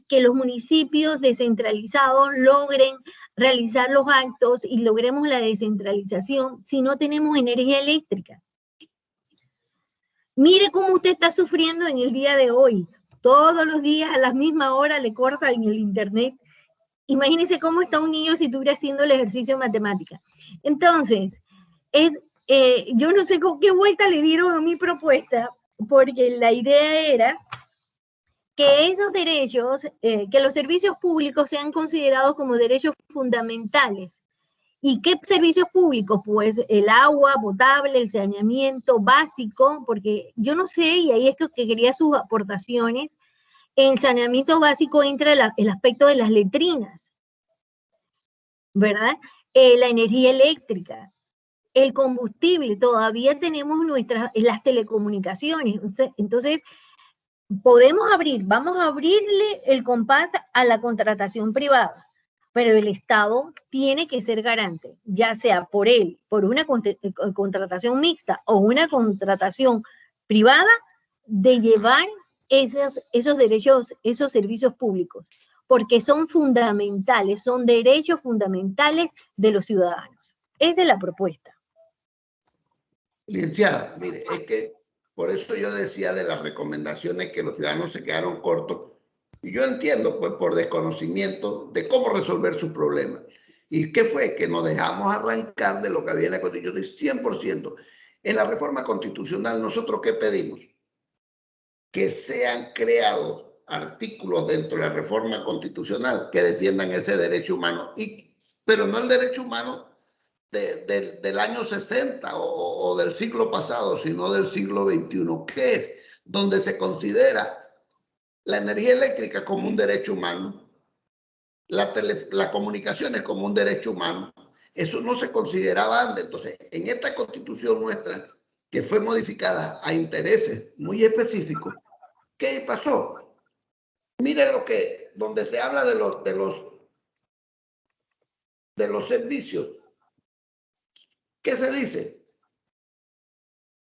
que los municipios descentralizados logren realizar los actos y logremos la descentralización si no tenemos energía eléctrica? Mire cómo usted está sufriendo en el día de hoy. Todos los días a la misma hora le cortan el internet. Imagínense cómo está un niño si estuviera haciendo el ejercicio de matemática. Entonces, yo no sé con qué vuelta le dieron a mi propuesta, porque la idea era que esos derechos, que los servicios públicos sean considerados como derechos fundamentales. ¿Y qué servicios públicos? Pues el agua potable, el saneamiento básico, porque yo no sé, y ahí es que quería sus aportaciones, en el saneamiento básico entra el aspecto de las letrinas, ¿verdad? La energía eléctrica, el combustible, todavía tenemos las telecomunicaciones. Entonces, vamos a abrirle el compás a la contratación privada, pero el Estado tiene que ser garante, ya sea por una contratación mixta o una contratación privada, de llevar esos derechos, esos servicios públicos, porque son fundamentales, son derechos fundamentales de los ciudadanos. Esa es la propuesta. Licenciada, mire, es que por eso yo decía de las recomendaciones que los ciudadanos se quedaron cortos. Y yo entiendo, pues, por desconocimiento de cómo resolver sus problemas. ¿Y qué fue? Que nos dejamos arrancar de lo que había en la Constitución. 100%. En la reforma constitucional, ¿nosotros qué pedimos? Que sean creados artículos dentro de la reforma constitucional que defiendan ese derecho humano, pero no el derecho humano del año 60 o del siglo pasado, sino del siglo XXI, que es donde se considera la energía eléctrica como un derecho humano, la comunicaciones como un derecho humano. Eso no se consideraba antes. Entonces, en esta constitución nuestra, que fue modificada a intereses muy específicos, ¿qué pasó? Mire donde se habla de los servicios. ¿Qué se dice?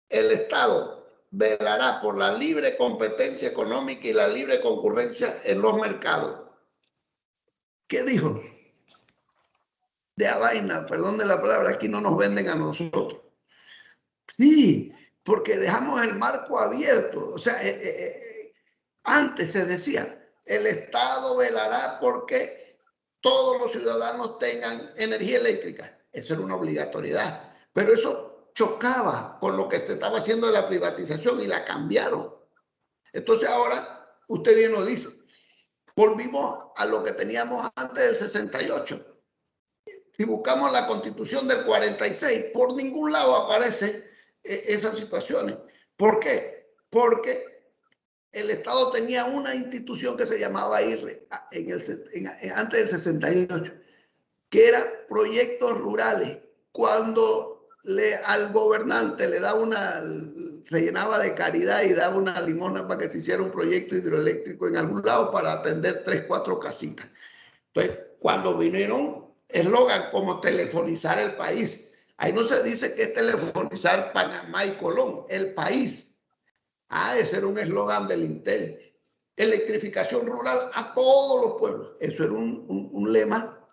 El Estado velará por la libre competencia económica y la libre concurrencia en los mercados. ¿Qué dijo? De a vaina, perdón de la palabra, aquí no nos venden a nosotros. Sí, porque dejamos el marco abierto. O sea, antes se decía, el Estado velará porque todos los ciudadanos tengan energía eléctrica. Eso era una obligatoriedad. Pero eso chocaba con lo que se estaba haciendo de la privatización y la cambiaron. Entonces ahora, usted bien lo dice, volvimos a lo que teníamos antes del 68. Si buscamos la Constitución del 46, por ningún lado aparecen esas situaciones. ¿Por qué? Porque el Estado tenía una institución que se llamaba IRRE antes del 68, que era proyectos rurales. Cuando al gobernante le daba se llenaba de caridad y daba una limona para que se hiciera un proyecto hidroeléctrico en algún lado para atender 3, 4 casitas. Entonces, cuando vinieron eslogan como telefonizar el país, ahí no se dice que es telefonizar Panamá y Colón, el país. Ese era un eslogan del Intel. Electrificación rural a todos los pueblos. Eso era un lema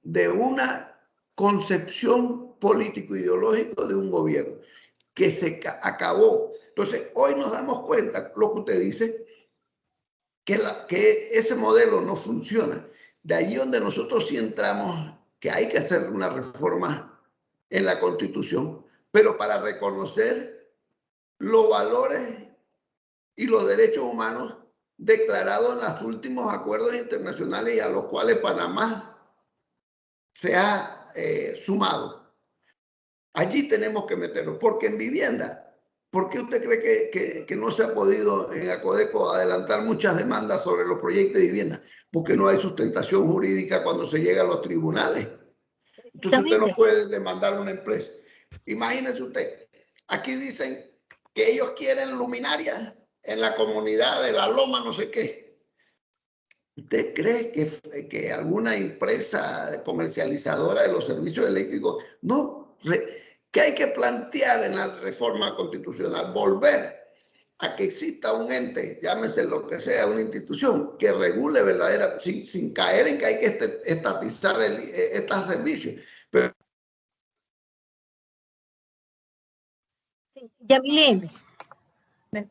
de una concepción político-ideológica de un gobierno que se acabó. Entonces, hoy nos damos cuenta, lo que usted dice, que ese modelo no funciona. De ahí donde nosotros sí entramos, que hay que hacer una reforma en la Constitución, pero para reconocer los valores y los derechos humanos declarados en los últimos acuerdos internacionales y a los cuales Panamá se ha sumado. Allí tenemos que meterlo, porque en vivienda, ¿por qué usted cree que no se ha podido en ACODECO adelantar muchas demandas sobre los proyectos de vivienda? Porque no hay sustentación jurídica cuando se llega a los tribunales. Entonces usted no puede demandar a una empresa. Imagínese usted, aquí dicen que ellos quieren luminarias en la comunidad de La Loma, no sé qué. ¿Usted cree que alguna empresa comercializadora de los servicios eléctricos, no, que hay que plantear en la reforma constitucional, volver a que exista un ente, llámese lo que sea, una institución que regule verdadera, sin caer en que hay que estatizar estos servicios. Pero, Yamilén,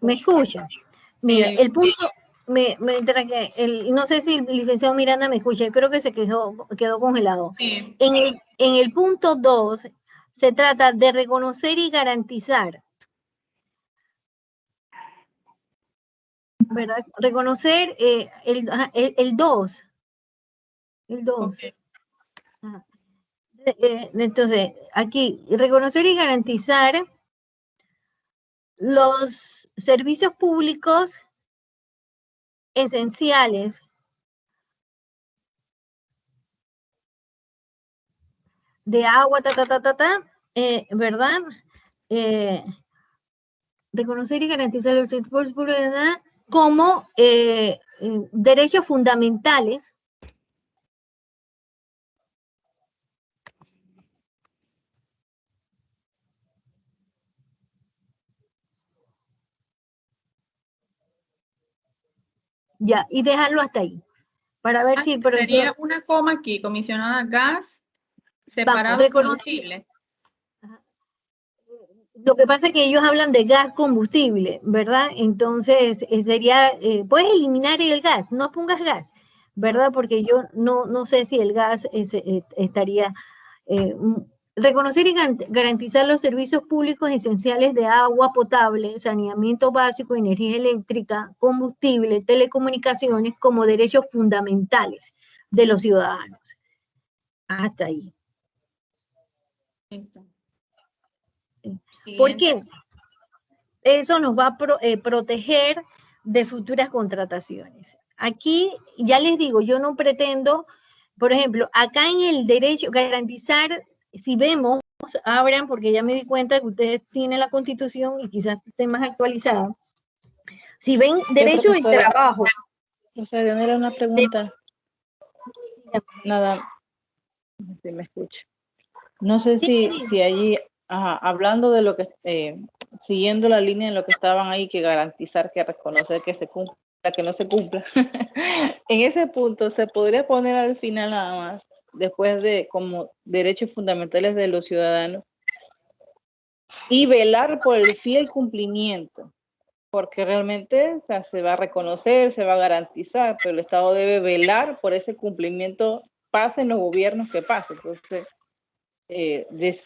¿me escucha? Mira, el punto, no sé si el licenciado Miranda me escucha, creo que se quedó congelado. Sí. En el punto 2 se trata de reconocer y garantizar, ¿verdad? Reconocer el 2. El 2. Okay. Entonces, aquí, reconocer y garantizar los servicios públicos esenciales de agua, ¿verdad? Reconocer y garantizar los servicios públicos como derechos fundamentales ya, y dejarlo hasta ahí, para ver si el profesor... Sería una coma aquí, comisionada gas, separado combustible. Lo que pasa es que ellos hablan de gas combustible, ¿verdad? Entonces, sería, puedes eliminar el gas, no pongas gas, ¿verdad? Porque yo no sé si el gas estaría... reconocer y garantizar los servicios públicos esenciales de agua potable, saneamiento básico, energía eléctrica, combustible, telecomunicaciones como derechos fundamentales de los ciudadanos. Hasta ahí. ¿Por qué? Eso nos va a proteger de futuras contrataciones. Aquí, ya les digo, yo no pretendo, por ejemplo, acá en el derecho, garantizar, si vemos, abran, porque ya me di cuenta que ustedes tienen la Constitución y quizás esté más actualizada. Si ven derecho del trabajo. O sea, no era una pregunta. Nada, si me escucha. No sé si allí, hablando de lo que, siguiendo la línea en lo que estaban ahí, que garantizar, que reconocer que se cumpla, que no se cumpla. En ese punto se podría poner al final nada más, después de como derechos fundamentales de los ciudadanos, y velar por el fiel cumplimiento, porque realmente, o sea, se va a reconocer, se va a garantizar, pero el Estado debe velar por ese cumplimiento, pasen los gobiernos que pasen. Entonces,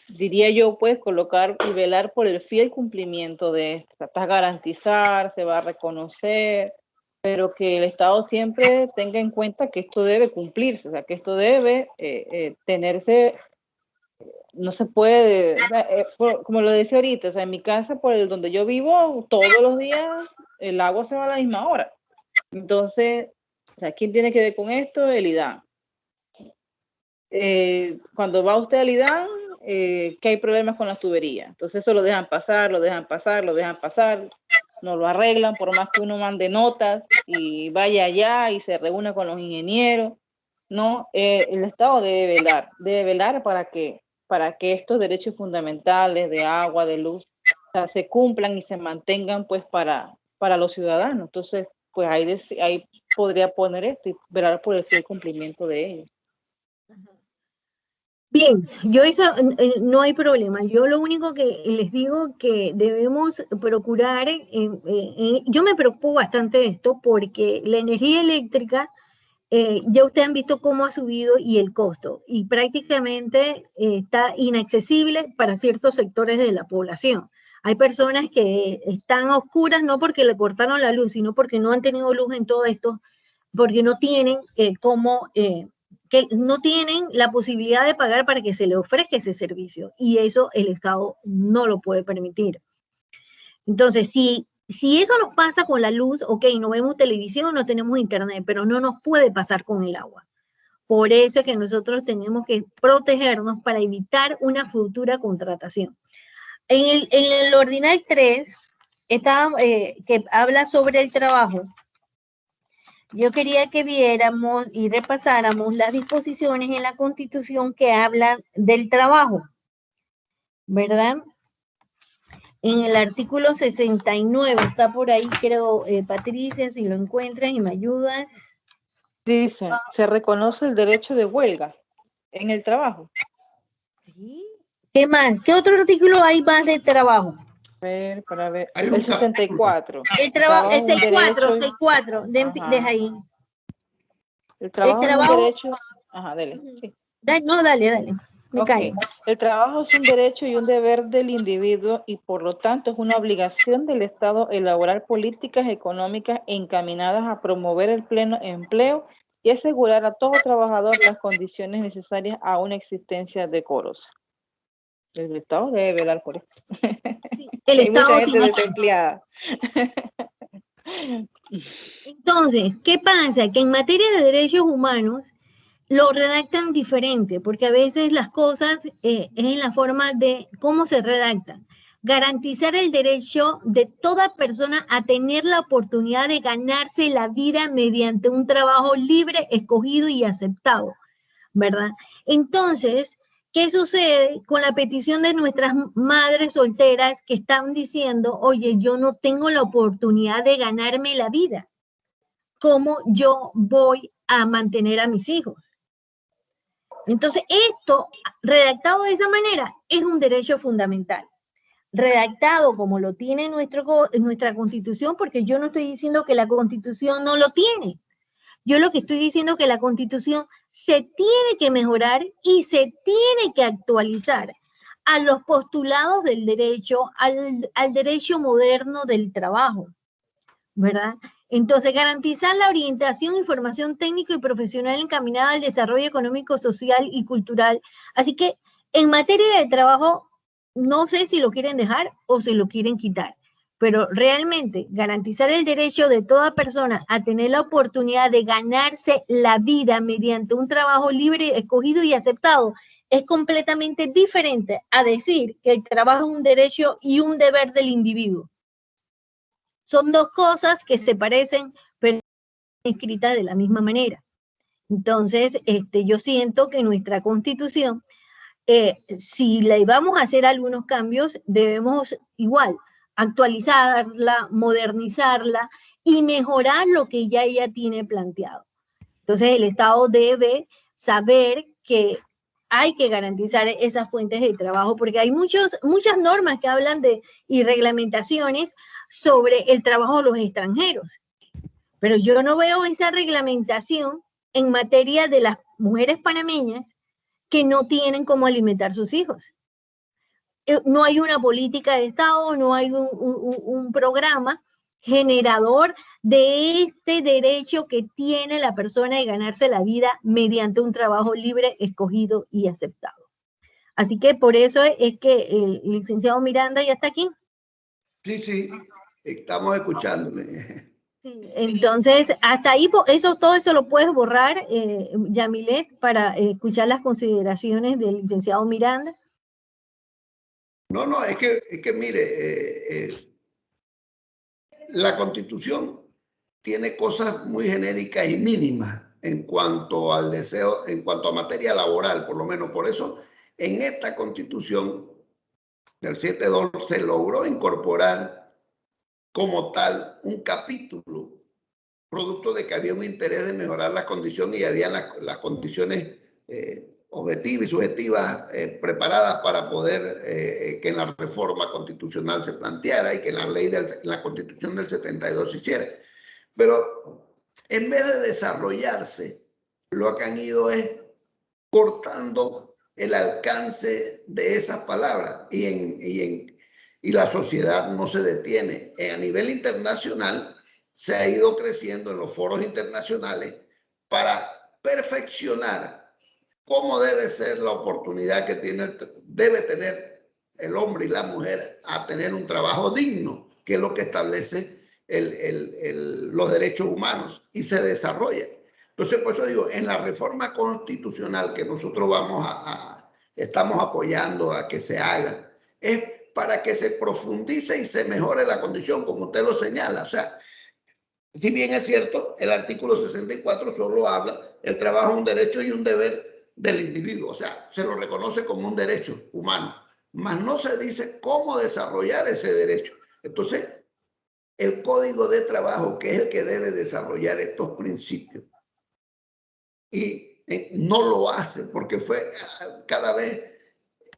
diría yo, pues, colocar y velar por el fiel cumplimiento de esto. Se va a garantizar, se va a reconocer, pero que el Estado siempre tenga en cuenta que esto debe cumplirse, o sea, que esto debe tenerse, no se puede, o sea, como lo decía ahorita, o sea, en mi casa, por donde yo vivo, todos los días el agua se va a la misma hora. Entonces, o sea, ¿quién tiene que ver con esto? El IDAN. Cuando va usted al IDAN, que hay problemas con las tuberías. Entonces eso lo dejan pasar, no lo arreglan, por más que uno mande notas y vaya allá y se reúna con los ingenieros. No, el Estado debe velar para que estos derechos fundamentales de agua, de luz, o sea, se cumplan y se mantengan, pues, para los ciudadanos. Entonces, pues ahí podría poner esto y velar por el fiel cumplimiento de ellos. Bien, yo eso no hay problema. Yo lo único que les digo que debemos procurar, yo me preocupo bastante de esto porque la energía eléctrica, ya ustedes han visto cómo ha subido y el costo, y prácticamente está inaccesible para ciertos sectores de la población. Hay personas que están a oscuras no porque le cortaron la luz, sino porque no han tenido luz en todo esto, porque no tienen que no tienen la posibilidad de pagar para que se le ofrezca ese servicio, y eso el Estado no lo puede permitir. Entonces, si eso nos pasa con la luz, ok, no vemos televisión, no tenemos internet, pero no nos puede pasar con el agua. Por eso es que nosotros tenemos que protegernos para evitar una futura contratación. En el ordinal 3, que habla sobre el trabajo, yo quería que viéramos y repasáramos las disposiciones en la Constitución que hablan del trabajo, ¿verdad? En el artículo 69, está por ahí, creo, Patricia, si lo encuentras y me ayudas. Dice, se reconoce el derecho de huelga en el trabajo. ¿Sí? ¿Qué más? ¿Qué otro artículo hay más de trabajo? Para ver, Hay el 64. El trabajo, el 64, 64, deja ahí. El trabajo es un derecho. Ajá, dale. Sí. No, dale. Me callo. El trabajo es un derecho y un deber del individuo y por lo tanto es una obligación del Estado elaborar políticas económicas encaminadas a promover el pleno empleo y asegurar a todo trabajador las condiciones necesarias a una existencia decorosa. El Estado debe velar por esto. Sí, el Hay Estado mucha gente tiene desempleada. Entonces, ¿qué pasa? Que en materia de derechos humanos lo redactan diferente, porque a veces las cosas es en la forma de cómo se redactan. Garantizar el derecho de toda persona a tener la oportunidad de ganarse la vida mediante un trabajo libre, escogido y aceptado, ¿verdad? Entonces, ¿qué sucede con la petición de nuestras madres solteras que están diciendo, oye, yo no tengo la oportunidad de ganarme la vida? ¿Cómo yo voy a mantener a mis hijos? Entonces, esto, redactado de esa manera, es un derecho fundamental. Redactado como lo tiene nuestra Constitución, porque yo no estoy diciendo que la Constitución no lo tiene. Yo lo que estoy diciendo es que la Constitución se tiene que mejorar y se tiene que actualizar a los postulados del derecho, al derecho moderno del trabajo, ¿verdad? Entonces, garantizar la orientación y formación técnico y profesional encaminada al desarrollo económico, social y cultural. Así que, en materia de trabajo, no sé si lo quieren dejar o si lo quieren quitar, pero realmente garantizar el derecho de toda persona a tener la oportunidad de ganarse la vida mediante un trabajo libre, escogido y aceptado es completamente diferente a decir que el trabajo es un derecho y un deber del individuo. Son dos cosas que se parecen, pero escritas de la misma manera. Entonces, yo siento que nuestra Constitución, si le vamos a hacer algunos cambios, debemos igual actualizarla, modernizarla y mejorar lo que ya ella tiene planteado. Entonces, el Estado debe saber que hay que garantizar esas fuentes de trabajo, porque hay muchas normas que hablan de y reglamentaciones sobre el trabajo de los extranjeros. Pero yo no veo esa reglamentación en materia de las mujeres panameñas que no tienen cómo alimentar sus hijos. No hay una política de Estado, no hay un programa generador de este derecho que tiene la persona de ganarse la vida mediante un trabajo libre, escogido y aceptado. Así que por eso es que el licenciado Miranda ya está aquí. Sí, estamos escuchándole. Sí, entonces, hasta ahí, todo eso lo puedes borrar, Yamilet, para escuchar las consideraciones del licenciado Miranda. No, es que mire, la Constitución tiene cosas muy genéricas y mínimas en cuanto al deseo, en cuanto a materia laboral, por lo menos. Por eso, en esta Constitución del 7.2 se logró incorporar como tal un capítulo, producto de que había un interés de mejorar las condiciones y había las condiciones objetivas y subjetivas preparadas para poder que en la reforma constitucional se planteara y que en la ley en la Constitución del 72 se hiciera. Pero en vez de desarrollarse, lo que han ido es cortando el alcance de esas palabras y la sociedad no se detiene. A nivel internacional se ha ido creciendo en los foros internacionales para perfeccionar cómo debe ser la oportunidad que debe tener el hombre y la mujer a tener un trabajo digno, que es lo que establece los derechos humanos y se desarrolla. Entonces, por eso digo, en la reforma constitucional que nosotros estamos apoyando a que se haga, es para que se profundice y se mejore la condición, como usted lo señala. O sea, si bien es cierto, el artículo 64 solo habla, el trabajo es un derecho y un deber del individuo, o sea, se lo reconoce como un derecho humano, mas no se dice cómo desarrollar ese derecho. Entonces, el Código de Trabajo, que es el que debe desarrollar estos principios, y no lo hace porque cada vez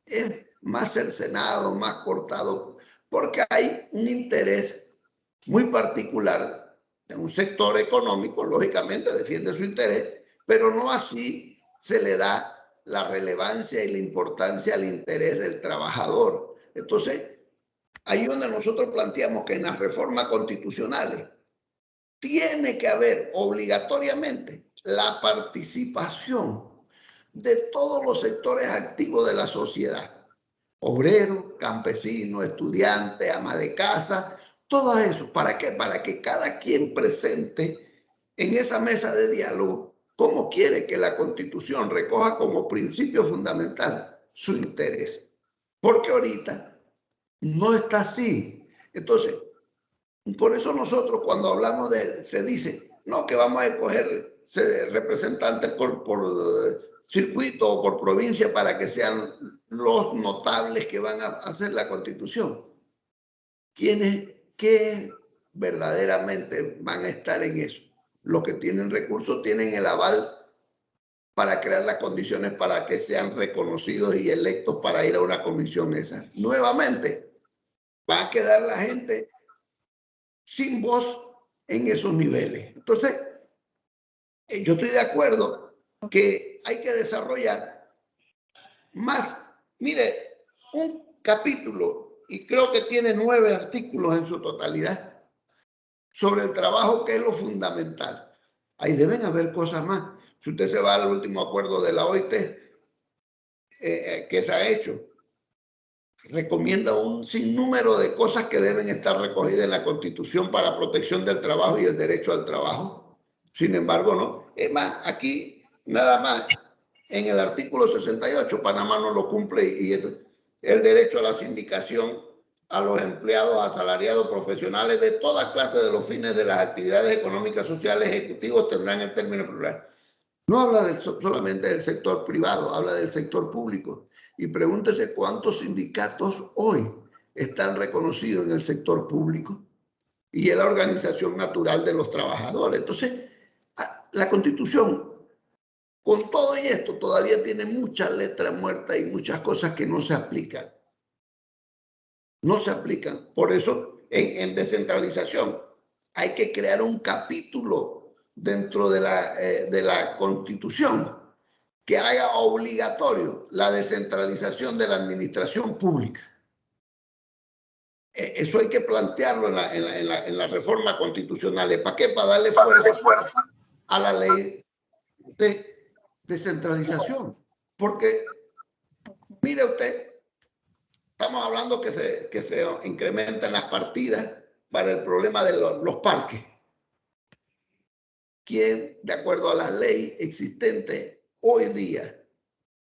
es más cercenado, más cortado, porque hay un interés muy particular de un sector económico, lógicamente defiende su interés, pero no así se le da la relevancia y la importancia al interés del trabajador. Entonces, ahí donde nosotros planteamos que en las reformas constitucionales tiene que haber obligatoriamente la participación de todos los sectores activos de la sociedad. Obrero, campesino, estudiante, ama de casa, todo eso. ¿Para qué? Para que cada quien presente en esa mesa de diálogo cómo quiere que la Constitución recoja como principio fundamental su interés. Porque ahorita no está así. Entonces, por eso nosotros cuando hablamos se dice, no, que vamos a escoger representantes por circuito o por provincia para que sean los notables que van a hacer la Constitución. ¿Qué verdaderamente van a estar en eso? Los que tienen recursos tienen el aval para crear las condiciones para que sean reconocidos y electos para ir a una comisión esa. Nuevamente, va a quedar la gente sin voz en esos niveles. Entonces, yo estoy de acuerdo que hay que desarrollar más. Mire, un capítulo, y creo que tiene 9 artículos en su totalidad, sobre el trabajo, que es lo fundamental. Ahí deben haber cosas más. Si usted se va al último acuerdo de la OIT que se ha hecho, recomienda un sinnúmero de cosas que deben estar recogidas en la Constitución para protección del trabajo y el derecho al trabajo. Sin embargo, no. Es más, aquí nada más en el artículo 68, Panamá no lo cumple y es el derecho a la sindicación a los empleados asalariados profesionales de toda clase de los fines de las actividades económicas, sociales, ejecutivos tendrán el término plural. No habla solamente del sector privado, habla del sector público. Y pregúntese cuántos sindicatos hoy están reconocidos en el sector público y es la organización natural de los trabajadores. Entonces, la Constitución, con todo y esto, todavía tiene mucha letra muerta y muchas cosas que no se aplican. No se aplican. Por eso, en descentralización, hay que crear un capítulo dentro de la Constitución que haga obligatorio la descentralización de la administración pública. Eso hay que plantearlo en la reforma constitucional. ¿Para qué? Para darle fuerza a la ley de descentralización. Porque, mire usted, estamos hablando que se incrementan las partidas para el problema de los parques. ¿Quién, de acuerdo a la ley existente hoy día,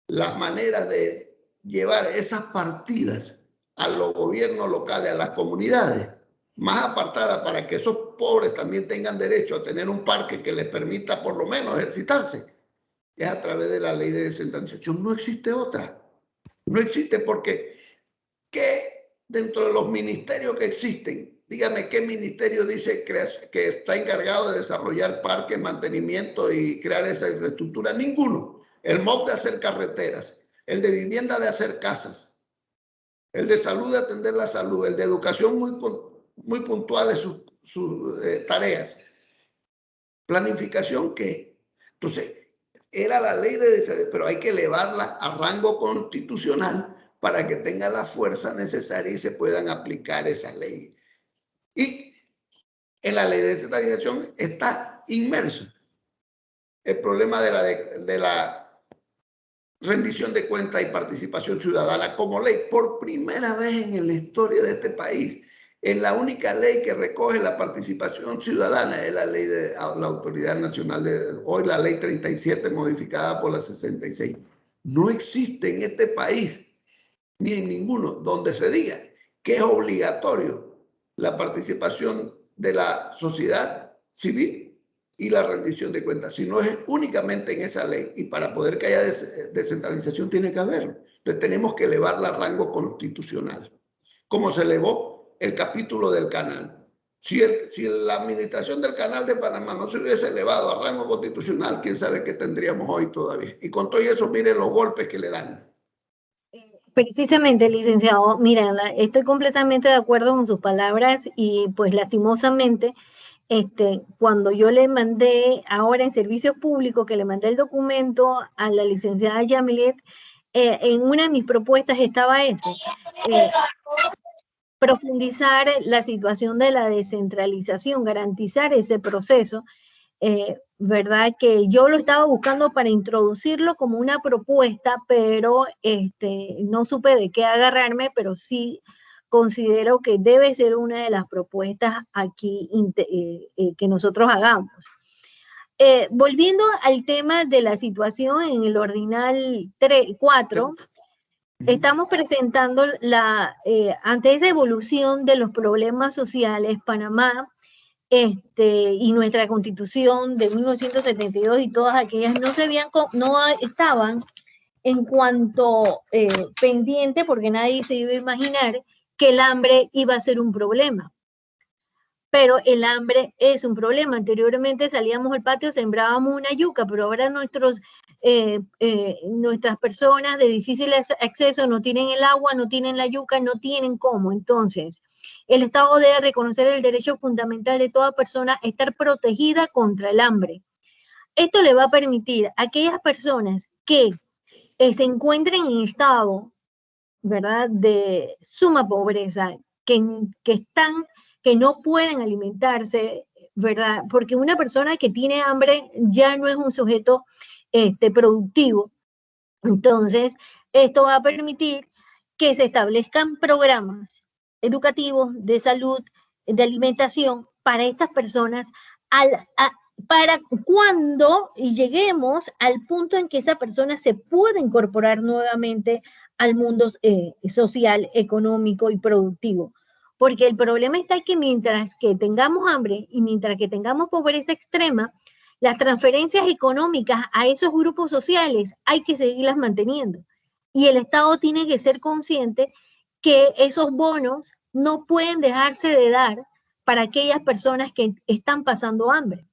las maneras de llevar esas partidas a los gobiernos locales, a las comunidades más apartadas, para que esos pobres también tengan derecho a tener un parque que les permita por lo menos ejercitarse, es a través de la ley de descentralización? No existe otra. No existe porque dentro de los ministerios que existen, dígame qué ministerio dice que está encargado de desarrollar parques, mantenimiento y crear esa infraestructura. Ninguno. El MOP de hacer carreteras, el de vivienda de hacer casas, el de salud de atender la salud, el de educación muy puntuales sus tareas. Planificación, ¿qué? Entonces, era la ley pero hay que elevarla a rango constitucional para que tenga la fuerza necesaria y se puedan aplicar esas leyes. Y en la ley de descentralización está inmerso el problema de la rendición de cuentas y participación ciudadana como ley. Por primera vez en la historia de este país, en la única ley que recoge la participación ciudadana es la ley de la Autoridad Nacional hoy la ley 37 modificada por la 66. No existe en este país ni en ninguno donde se diga que es obligatorio la participación de la sociedad civil y la rendición de cuentas, sino es únicamente en esa ley, y para poder que haya descentralización tiene que haberlo. Entonces tenemos que elevarla a rango constitucional, como se elevó el capítulo del canal. Si la administración del Canal de Panamá no se hubiese elevado a rango constitucional, quién sabe qué tendríamos hoy todavía. Y con todo eso, miren los golpes que le dan. Precisamente, licenciado, mira, estoy completamente de acuerdo con sus palabras y pues lastimosamente, cuando yo le mandé ahora en servicios públicos, que le mandé el documento a la licenciada Yamilet, en una de mis propuestas estaba eso, profundizar la situación de la descentralización, garantizar ese proceso, ¿verdad? Que yo lo estaba buscando para introducirlo como una propuesta, pero no supe de qué agarrarme, pero sí considero que debe ser una de las propuestas aquí que nosotros hagamos. Volviendo al tema de la situación en el ordinal 4, estamos presentando ante esa evolución de los problemas sociales, Panamá y nuestra Constitución de 1972 y todas aquellas no estaban en cuanto pendiente, porque nadie se iba a imaginar que el hambre iba a ser un problema. Pero el hambre es un problema. Anteriormente salíamos al patio, sembrábamos una yuca, pero ahora nuestras personas de difícil acceso no tienen el agua, no tienen la yuca, no tienen cómo. Entonces, el Estado debe reconocer el derecho fundamental de toda persona a estar protegida contra el hambre. Esto le va a permitir a aquellas personas que se encuentren en estado, ¿verdad?, de suma pobreza, que no pueden alimentarse, ¿verdad? Porque una persona que tiene hambre ya no es un sujeto productivo. Entonces, esto va a permitir que se establezcan programas educativos, de salud, de alimentación para estas personas para cuando lleguemos al punto en que esa persona se pueda incorporar nuevamente al mundo social, económico y productivo. Porque el problema está que mientras que tengamos hambre y mientras que tengamos pobreza extrema, las transferencias económicas a esos grupos sociales hay que seguirlas manteniendo. Y el Estado tiene que ser consciente que esos bonos no pueden dejarse de dar para aquellas personas que están pasando hambre.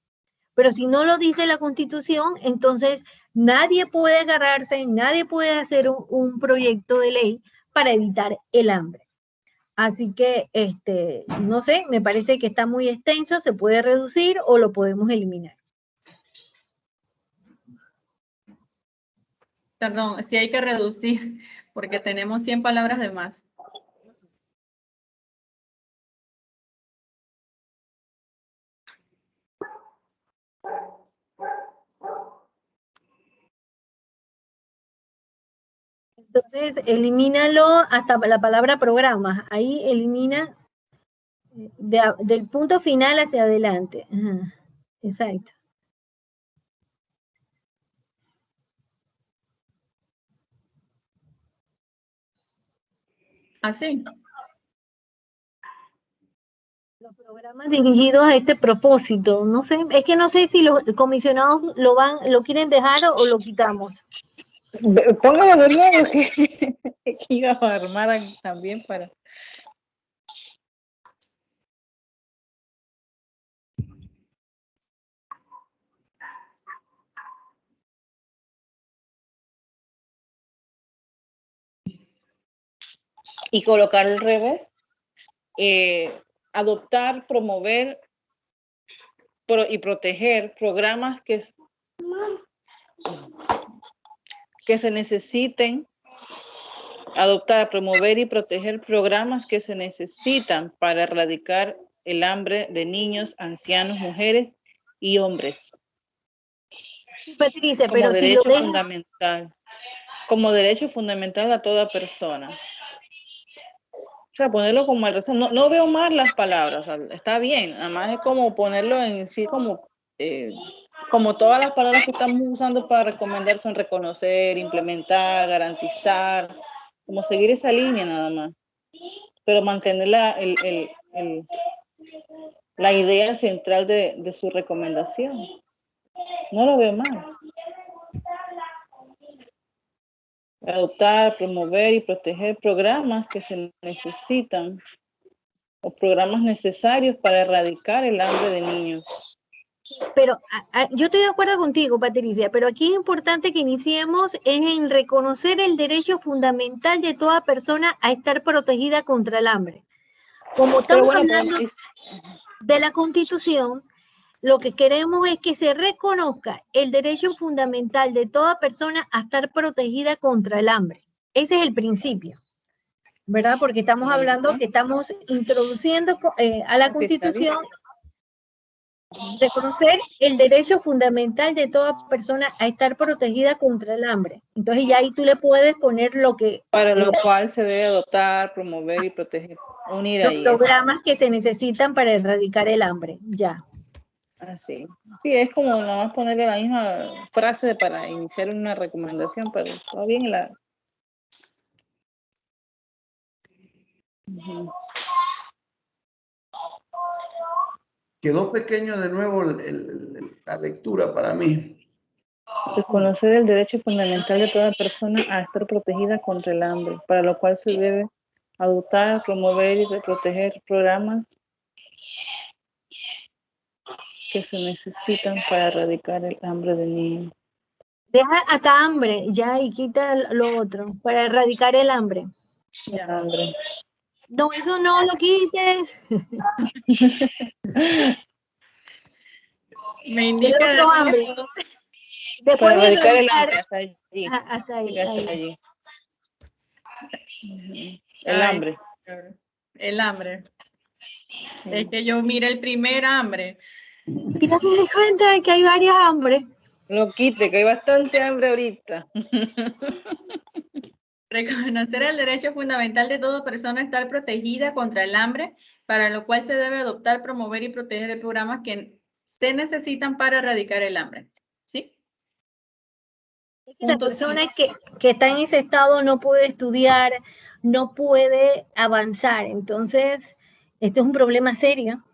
Pero si no lo dice la Constitución, entonces nadie puede agarrarse, nadie puede hacer un proyecto de ley para evitar el hambre. Así que, no sé, me parece que está muy extenso, se puede reducir o lo podemos eliminar. Perdón, sí hay que reducir, porque tenemos 100 palabras de más. Entonces, elimínalo hasta la palabra programas. Ahí elimina del punto final hacia adelante. Ajá, exacto. ¿Así? Los programas dirigidos a este propósito. No sé, es que no sé si los comisionados lo quieren dejar o lo quitamos. Póngalo de nuevo, que iba a armar también para... Y colocar al revés, adoptar, promover y proteger programas que se necesiten, adoptar, promover y proteger programas que se necesitan para erradicar el hambre de niños, ancianos, mujeres y hombres. Patricia, como pero derecho si lo fundamental, como derecho fundamental a toda persona. O sea, ponerlo como el resto. No veo mal las palabras, o sea, está bien, además es como ponerlo en sí como todas las palabras que estamos usando para recomendar son reconocer, implementar, garantizar, como seguir esa línea nada más, pero mantener la idea central de su recomendación. No lo veo mal. Adoptar, promover y proteger programas que se necesitan o programas necesarios para erradicar el hambre de niños. Pero yo estoy de acuerdo contigo, Patricia, pero aquí es importante que iniciemos en reconocer el derecho fundamental de toda persona a estar protegida contra el hambre. Como estamos hablando de la Constitución, lo que queremos es que se reconozca el derecho fundamental de toda persona a estar protegida contra el hambre. Ese es el principio, ¿verdad? Porque estamos hablando que estamos introduciendo a la Constitución reconocer el derecho fundamental de toda persona a estar protegida contra el hambre. Entonces ya ahí tú le puedes poner lo que... Para lo cual se debe adoptar, promover y proteger. Unir los ahí. Programas que se necesitan para erradicar el hambre, ya. Así. Sí, es como nada más ponerle la misma frase para iniciar una recomendación, pero está bien la... Quedó pequeño de nuevo la lectura para mí. Reconocer el derecho fundamental de toda persona a estar protegida contra el hambre, para lo cual se debe adoptar, promover y proteger programas que se necesitan para erradicar el hambre de niños. Deja hasta hambre, ya, y quita lo otro, para erradicar el hambre. El hambre. No, eso no lo quites. Me indica el otro hambre. Después para erradicar de el hambre, hasta allí. Hasta ahí. El hambre. El hambre. Sí. Es que yo miré el primer hambre. Y no me di cuenta de que hay varias hambres. Lo quite, que hay bastante hambre ahorita. Reconocer el derecho fundamental de toda persona a estar protegida contra el hambre, para lo cual se debe adoptar, promover y proteger programas que se necesitan para erradicar el hambre. ¿Sí? La persona que está en ese estado no puede estudiar, no puede avanzar. Entonces, esto es un problema serio.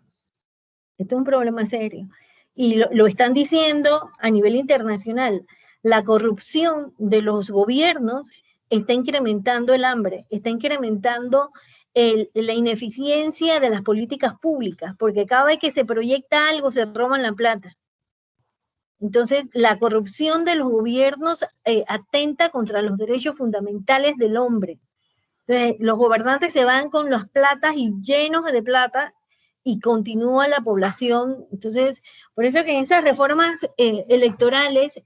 Esto es un problema serio. Y lo están diciendo a nivel internacional. La corrupción de los gobiernos está incrementando el hambre, está incrementando la ineficiencia de las políticas públicas, porque cada vez que se proyecta algo se roban la plata. Entonces, la corrupción de los gobiernos atenta contra los derechos fundamentales del hombre. Entonces, los gobernantes se van con las platas y llenos de plata y continúa la población. Entonces, por eso que en esas reformas electorales,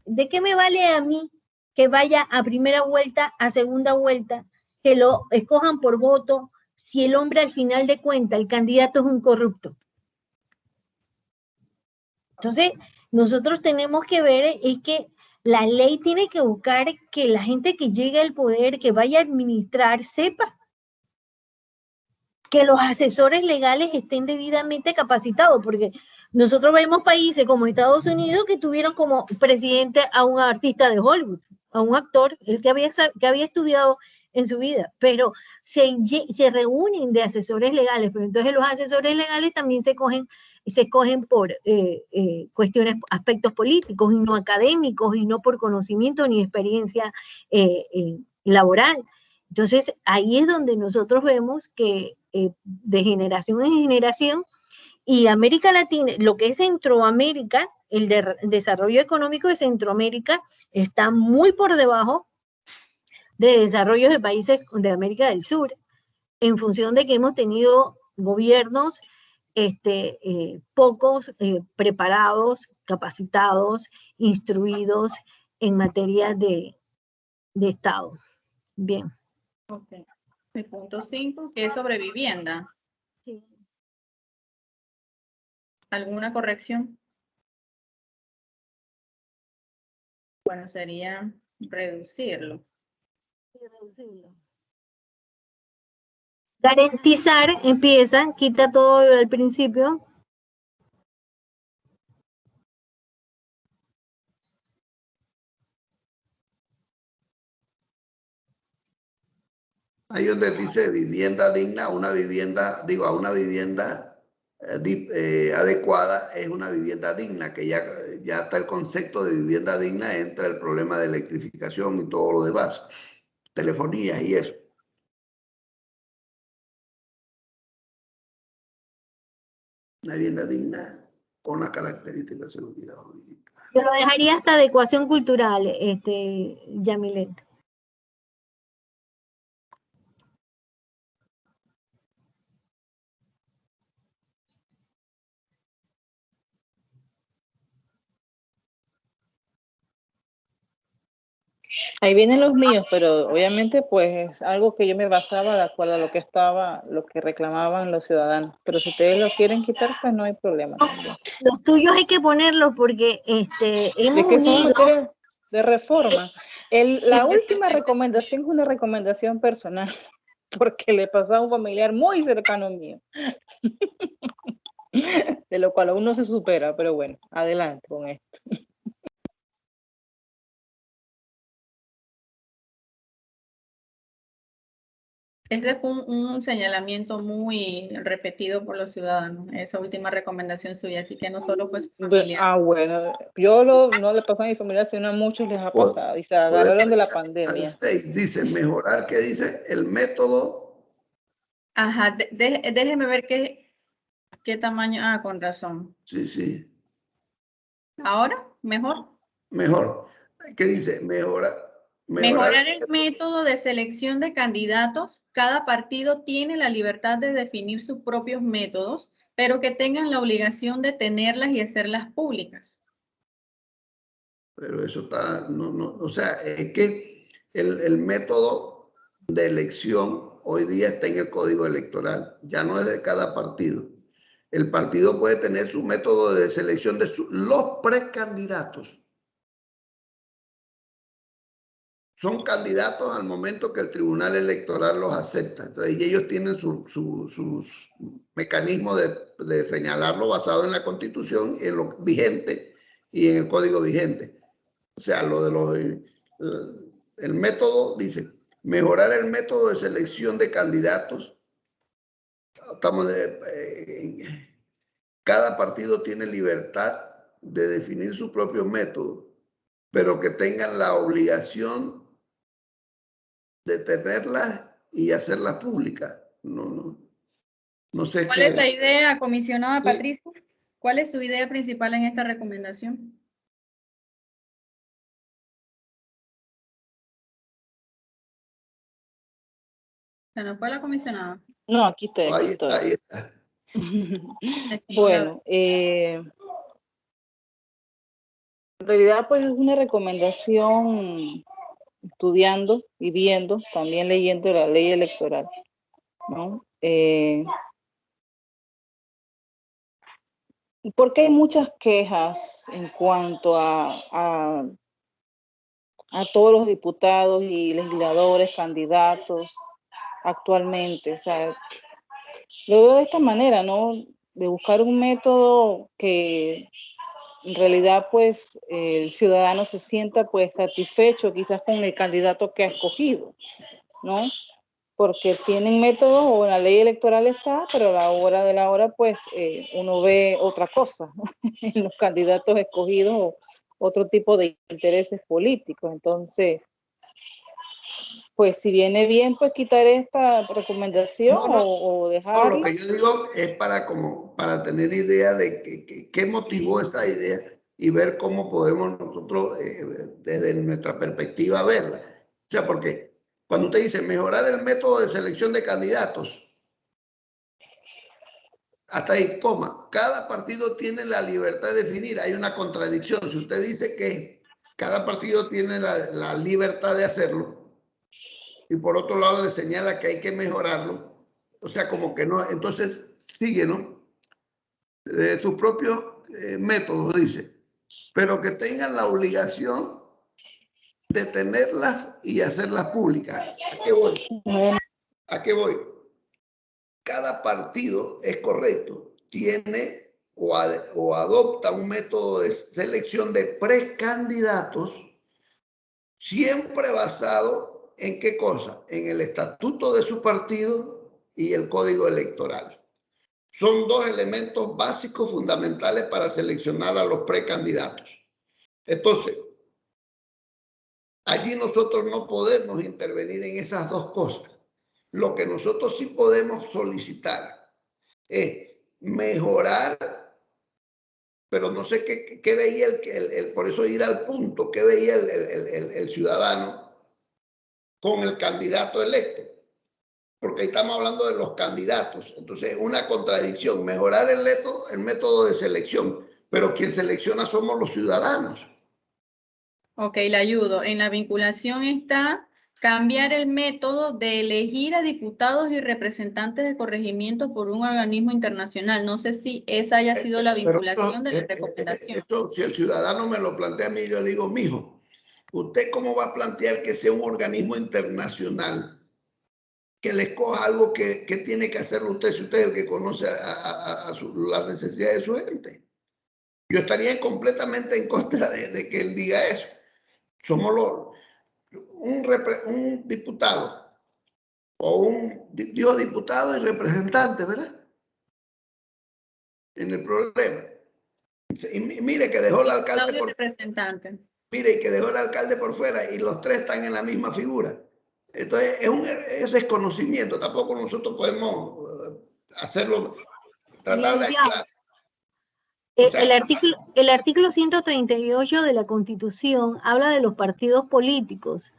¿de qué me vale a mí que vaya a primera vuelta, a segunda vuelta, que lo escojan por voto, si el hombre al final de cuentas, el candidato es un corrupto? Entonces, nosotros tenemos que ver es que la ley tiene que buscar que la gente que llegue al poder, que vaya a administrar, sepa que los asesores legales estén debidamente capacitados, porque nosotros vemos países como Estados Unidos que tuvieron como presidente a un artista de Hollywood, a un actor, el que había estudiado en su vida, pero se reúnen de asesores legales, pero entonces los asesores legales también se escogen por cuestiones, aspectos políticos y no académicos y no por conocimiento ni experiencia laboral. Entonces ahí es donde nosotros vemos que de generación en generación y América Latina, lo que es Centroamérica, el desarrollo económico de Centroamérica está muy por debajo de desarrollos de países de América del Sur, en función de que hemos tenido gobiernos pocos preparados, capacitados, instruidos en materia de Estado. Bien. Okay. El punto 5, que es sobre vivienda. Sí. ¿Alguna corrección? Bueno, sería reducirlo. Garantizar, empieza, quita todo al principio. Ahí donde dice vivienda digna, a una vivienda adecuada es una vivienda digna, que ya está el concepto de vivienda digna, entra el problema de electrificación y todo lo demás, telefonías y eso. Una vivienda digna con las características de seguridad jurídica. Yo lo dejaría hasta adecuación cultural, Yamilet. Ahí vienen los míos, pero obviamente pues es algo que yo me basaba de acuerdo a lo que reclamaban los ciudadanos. Pero si ustedes lo quieren quitar, pues no hay problema también. Los tuyos hay que ponerlos porque hemos Es que son unido. materias de reforma. La última recomendación es una recomendación personal, porque le pasó a un familiar muy cercano mío. De lo cual aún no se supera, pero bueno, adelante con esto. Ese fue un señalamiento muy repetido por los ciudadanos, esa última recomendación suya, así que no solo fue su familia. Bueno, yo no le pasó a mi familia, sino a muchos les ha pasado y se agarraron de la pandemia. 6 dice mejorar, ¿qué dice? El método. Ajá, déjeme ver qué tamaño. Ah, con razón. Sí, sí. ¿Ahora? ¿Mejor? Mejor. ¿Qué dice? Mejorar el método de selección de candidatos. Cada partido tiene la libertad de definir sus propios métodos, pero que tengan la obligación de tenerlas y hacerlas públicas. Pero eso está, o sea, es que el método de elección hoy día está en el Código Electoral, ya no es de cada partido. El partido puede tener su método de selección de los precandidatos. Son candidatos al momento que el Tribunal Electoral los acepta. Entonces, ellos tienen sus mecanismos de señalarlo basado en la Constitución, en lo vigente y en el Código vigente. O sea, el método dice, mejorar el método de selección de candidatos. Cada partido tiene libertad de definir sus propios métodos, pero que tengan la obligación de tenerlas y hacerlas públicas. No sé ¿Cuál es la idea, comisionada Patricia? ¿Cuál es su idea principal en esta recomendación? ¿Se nos fue la comisionada? No, aquí estoy. Ahí está. Bueno, en realidad pues es una recomendación estudiando y viendo, también leyendo la ley electoral, ¿no? Porque hay muchas quejas en cuanto a todos los diputados y legisladores, candidatos actualmente. O sea, lo veo de esta manera, ¿no? De buscar un método que en realidad pues el ciudadano se sienta pues satisfecho quizás con el candidato que ha escogido, ¿no? Porque tienen métodos o la ley electoral está, pero a la hora de la hora pues uno ve otra cosa, ¿no? En los candidatos escogidos o otro tipo de intereses políticos. Entonces, pues si viene bien pues quitar esta recomendación o dejarla. No, lo que yo digo es para tener idea de qué motivó esa idea y ver cómo podemos nosotros desde nuestra perspectiva verla. O sea, porque cuando usted dice mejorar el método de selección de candidatos, hasta ahí, coma, cada partido tiene la libertad de definir. Hay una contradicción. Si usted dice que cada partido tiene la libertad de hacerlo y por otro lado le señala que hay que mejorarlo, o sea, como que no, entonces sigue, ¿no? De sus propios métodos, dice, pero que tengan la obligación de tenerlas y hacerlas públicas. ¿A qué voy? ¿A qué voy? Cada partido, es correcto, tiene o adopta un método de selección de precandidatos siempre basado en qué cosa, en el estatuto de su partido y el código electoral. son dos elementos básicos fundamentales para seleccionar a los precandidatos. Entonces, allí nosotros no podemos intervenir en esas dos cosas. Lo que nosotros sí podemos solicitar es mejorar, pero no sé qué veía por eso ir al punto, qué veía el ciudadano con el candidato electo. Porque ahí estamos hablando de los candidatos. Entonces, una contradicción, mejorar el método de selección, pero quien selecciona somos los ciudadanos. Ok, le ayudo. En la vinculación está cambiar el método de elegir a diputados y representantes de corregimiento por un organismo internacional. No sé si esa haya sido la vinculación de la recomendación. Esto, si el ciudadano me lo plantea a mí, yo le digo, mijo, ¿usted cómo va a plantear que sea un organismo internacional que le escoja algo que tiene que hacerlo usted, si usted es el que conoce las necesidades de su gente? Yo estaría completamente en contra de que él diga eso. Somos un diputado, o digo diputado y representante, ¿verdad? En el problema. Y mire que dejó el alcalde por representante. Mire, que dejó el alcalde por fuera y los tres están en la misma figura. Entonces, es desconocimiento. Tampoco nosotros podemos hacerlo, tratar de ayudar. O sea, el artículo 138 de la Constitución habla de los partidos políticos.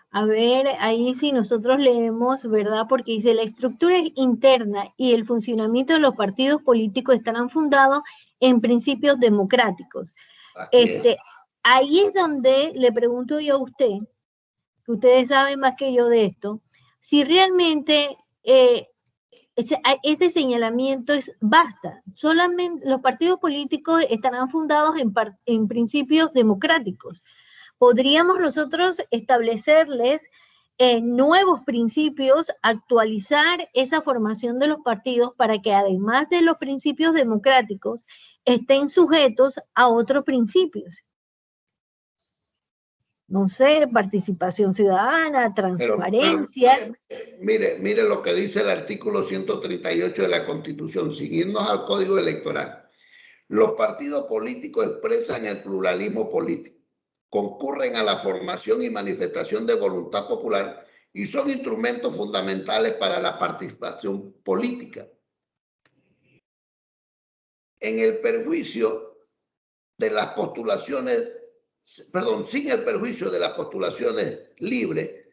A ver, ahí sí nosotros leemos, ¿verdad? Porque dice, la estructura interna y el funcionamiento de los partidos políticos estarán fundados en principios democráticos. Ahí es donde le pregunto yo a usted, que ustedes saben más que yo de esto, si realmente este señalamiento basta. Solamente los partidos políticos estarán fundados en principios democráticos. Podríamos nosotros establecerles nuevos principios, actualizar esa formación de los partidos para que además de los principios democráticos estén sujetos a otros principios. No sé, participación ciudadana, transparencia. Mire lo que dice el artículo 138 de la Constitución, sin irnos al Código Electoral. Los partidos políticos expresan el pluralismo político, concurren a la formación y manifestación de voluntad popular y son instrumentos fundamentales para la participación política. En el perjuicio de las postulaciones, sin el perjuicio de las postulaciones libres,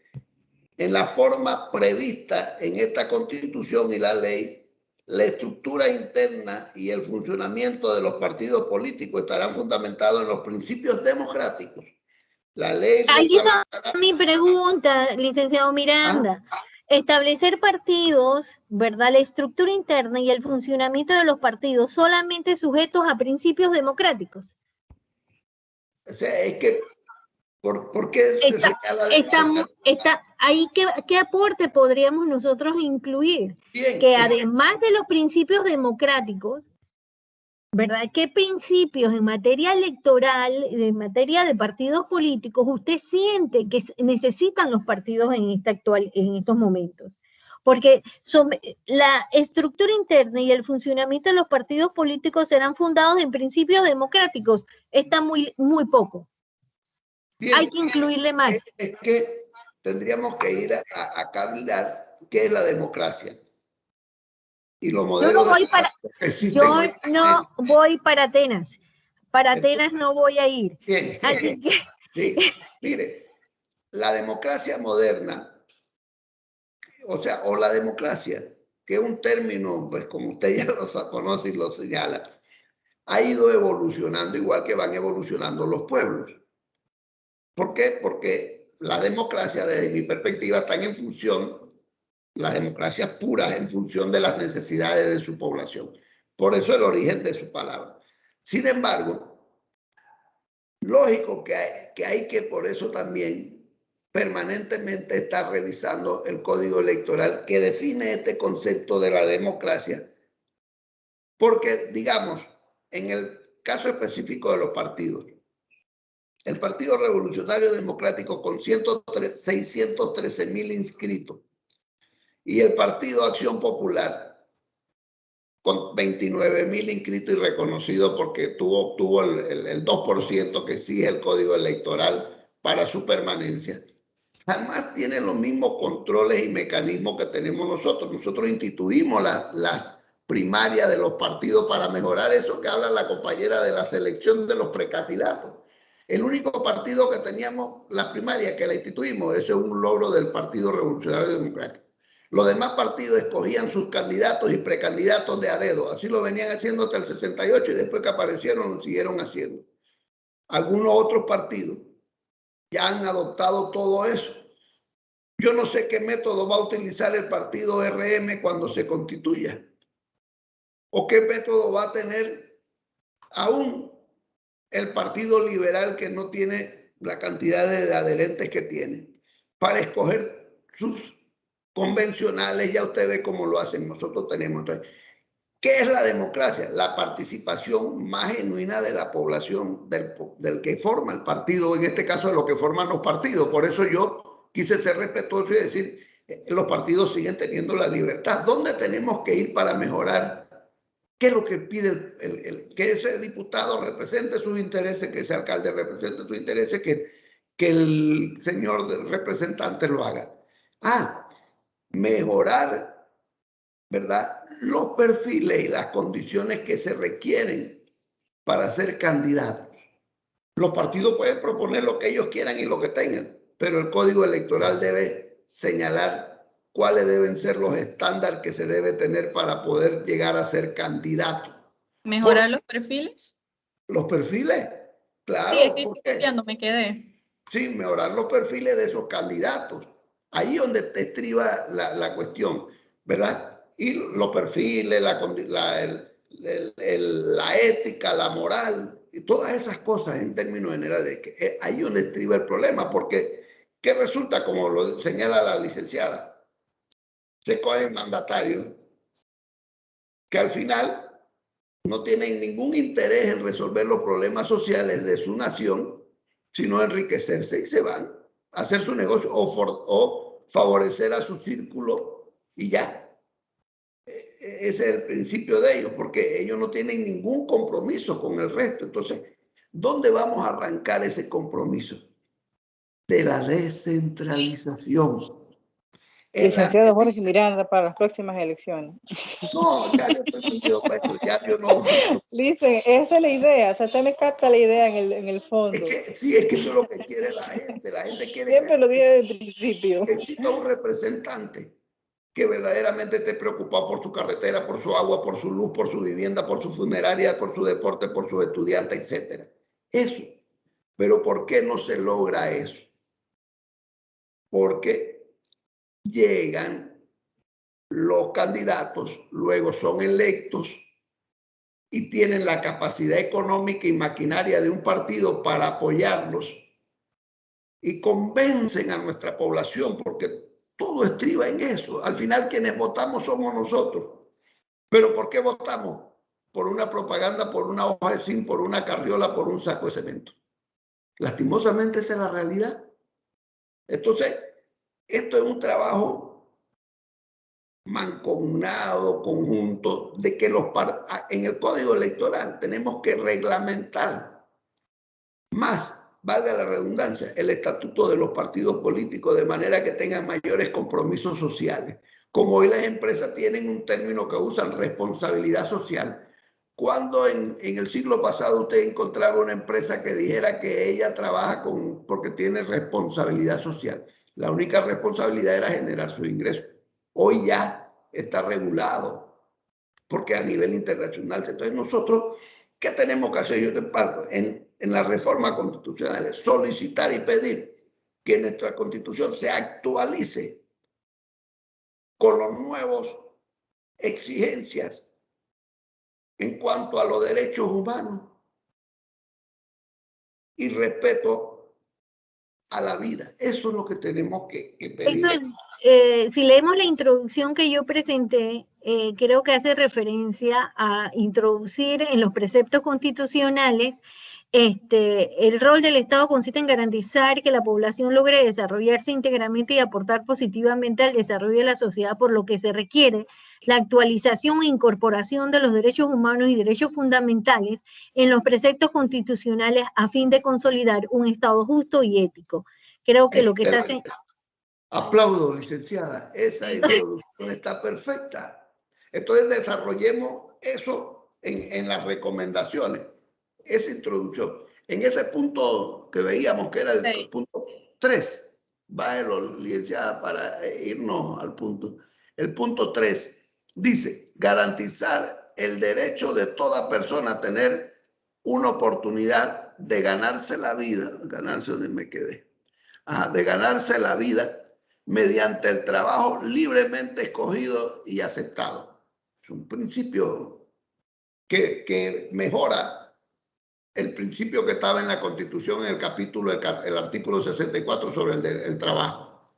en la forma prevista en esta Constitución y la ley, la estructura interna y el funcionamiento de los partidos políticos estarán fundamentados en los principios democráticos. La ley... Ahí está mi pregunta, licenciado Miranda. Establecer partidos, ¿verdad? La estructura interna y el funcionamiento de los partidos solamente sujetos a principios democráticos. O sea, es que, ¿por qué se señala ahí qué aporte podríamos nosotros incluir? Bien, que además de los principios democráticos, ¿verdad? ¿Qué principios en materia electoral, en materia de partidos políticos, usted siente que necesitan los partidos en estos momentos? Porque la estructura interna y el funcionamiento de los partidos políticos serán fundados en principios democráticos. Está muy poco. Bien, hay que incluirle más. Es que tendríamos que ir a cavilar qué es la democracia. Y los modelos yo no voy para Atenas. Para Atenas no voy a ir. Bien. Así que... Sí, mire, la democracia moderna, o la democracia, que es un término, pues como usted ya lo conoce y lo señala, ha ido evolucionando igual que van evolucionando los pueblos. ¿Por qué? Porque la democracia, desde mi perspectiva, están en función, las democracias puras, en función de las necesidades de su población. Por eso el origen de su palabra. Sin embargo, lógico que hay que por eso también permanentemente estar revisando el código electoral que define este concepto de la democracia. Porque, digamos, en el caso específico de los partidos, el Partido Revolucionario Democrático con 613,000 inscritos y el Partido Acción Popular con 29.000 inscritos y reconocidos porque obtuvo el 2% que exige el código electoral para su permanencia. Jamás tiene los mismos controles y mecanismos que tenemos nosotros. Nosotros instituimos las primarias de los partidos para mejorar eso que habla la compañera de la selección de los precandidatos. El único partido que teníamos la primaria que la instituimos, eso es un logro del Partido Revolucionario Democrático. Los demás partidos escogían sus candidatos y precandidatos de a dedo. Así lo venían haciendo hasta el 68 y después que aparecieron lo siguieron haciendo. Algunos otros partidos ya han adoptado todo eso. Yo no sé qué método va a utilizar el partido RM cuando se constituya. O qué método va a tener aún el Partido Liberal, que no tiene la cantidad de adherentes que tiene, para escoger sus convencionales. Ya usted ve cómo lo hacen. Nosotros tenemos. Entonces, ¿qué es la democracia? La participación más genuina de la población, del que forma el partido, en este caso de lo que forman los partidos. Por eso yo quise ser respetuoso y decir, los partidos siguen teniendo la libertad. ¿Dónde tenemos que ir para mejorar? ¿Qué es lo que pide que ese diputado represente sus intereses, que ese alcalde represente sus intereses, que el señor representante lo haga? Mejorar, ¿verdad?, los perfiles y las condiciones que se requieren para ser candidatos. Los partidos pueden proponer lo que ellos quieran y lo que tengan, pero el Código Electoral debe señalar cuáles deben ser los estándares que se debe tener para poder llegar a ser candidato. ¿Mejorar los perfiles? Los perfiles, claro. Sí, estoy estudiando, me quedé. Sí, mejorar los perfiles de esos candidatos. Ahí es donde te estriba la cuestión, ¿verdad? Y los perfiles, la ética, la moral, y todas esas cosas en términos generales. Ahí es donde estriba el problema, porque ¿qué resulta? Como lo señala la licenciada, se cogen mandatarios que al final no tienen ningún interés en resolver los problemas sociales de su nación, sino enriquecerse, y se van a hacer su negocio o favorecer a su círculo y ya. Ese es el principio de ellos, porque ellos no tienen ningún compromiso con el resto. Entonces, ¿dónde vamos a arrancar ese compromiso? De la descentralización. Licenciado Jorge Miranda, para las próximas elecciones. No, ya yo estoy metido para eso, ya yo no. Dicen, esa es la idea, o sea, usted me capta la idea en el fondo. Sí, es que eso es lo que quiere la gente. La gente quiere Siempre lo dije desde el principio. que exista un representante que verdaderamente esté preocupado por su carretera, por su agua, por su luz, por su vivienda, por su funeraria, por su deporte, por sus estudiantes, etc. Eso. Pero ¿por qué no se logra eso? Porque llegan los candidatos, luego son electos y tienen la capacidad económica y maquinaria de un partido para apoyarlos y convencen a nuestra población, porque todo estriba en eso. Al final quienes votamos somos nosotros. ¿Pero por qué votamos? Por una propaganda, por una hoja de zinc, por una carriola, por un saco de cemento. Lastimosamente esa es la realidad. Entonces, esto es un trabajo mancomunado, conjunto, de que en el Código Electoral tenemos que reglamentar más, valga la redundancia, el estatuto de los partidos políticos, de manera que tengan mayores compromisos sociales. Como hoy las empresas tienen un término que usan, responsabilidad social. Cuando en el siglo pasado usted encontraba una empresa que dijera que ella trabaja porque tiene responsabilidad social, la única responsabilidad era generar su ingreso. Hoy ya está regulado, porque a nivel internacional. Entonces nosotros, ¿qué tenemos que hacer? Yo te parto en la reforma constitucional, solicitar y pedir que nuestra constitución se actualice con los nuevos exigencias en cuanto a los derechos humanos y respeto a la vida. Eso es lo que tenemos que pedir. Eso, si leemos la introducción que yo presenté, creo que hace referencia a introducir en los preceptos constitucionales el rol del Estado consiste en garantizar que la población logre desarrollarse íntegramente y aportar positivamente al desarrollo de la sociedad, por lo que se requiere la actualización e incorporación de los derechos humanos y derechos fundamentales en los preceptos constitucionales a fin de consolidar un Estado justo y ético. Creo que lo que está haciendo... Aplaudo, licenciada. Esa introducción está perfecta. Entonces desarrollemos eso en las recomendaciones. Esa introducción. En ese punto que veíamos que era el punto 3, váyalo, licenciada, para irnos al punto. El punto 3 dice, garantizar el derecho de toda persona a tener una oportunidad de ganarse la vida, ganarse donde me quedé, de ganarse la vida mediante el trabajo libremente escogido y aceptado. Es un principio que mejora el principio que estaba en la Constitución en el capítulo, el artículo 64 sobre el trabajo.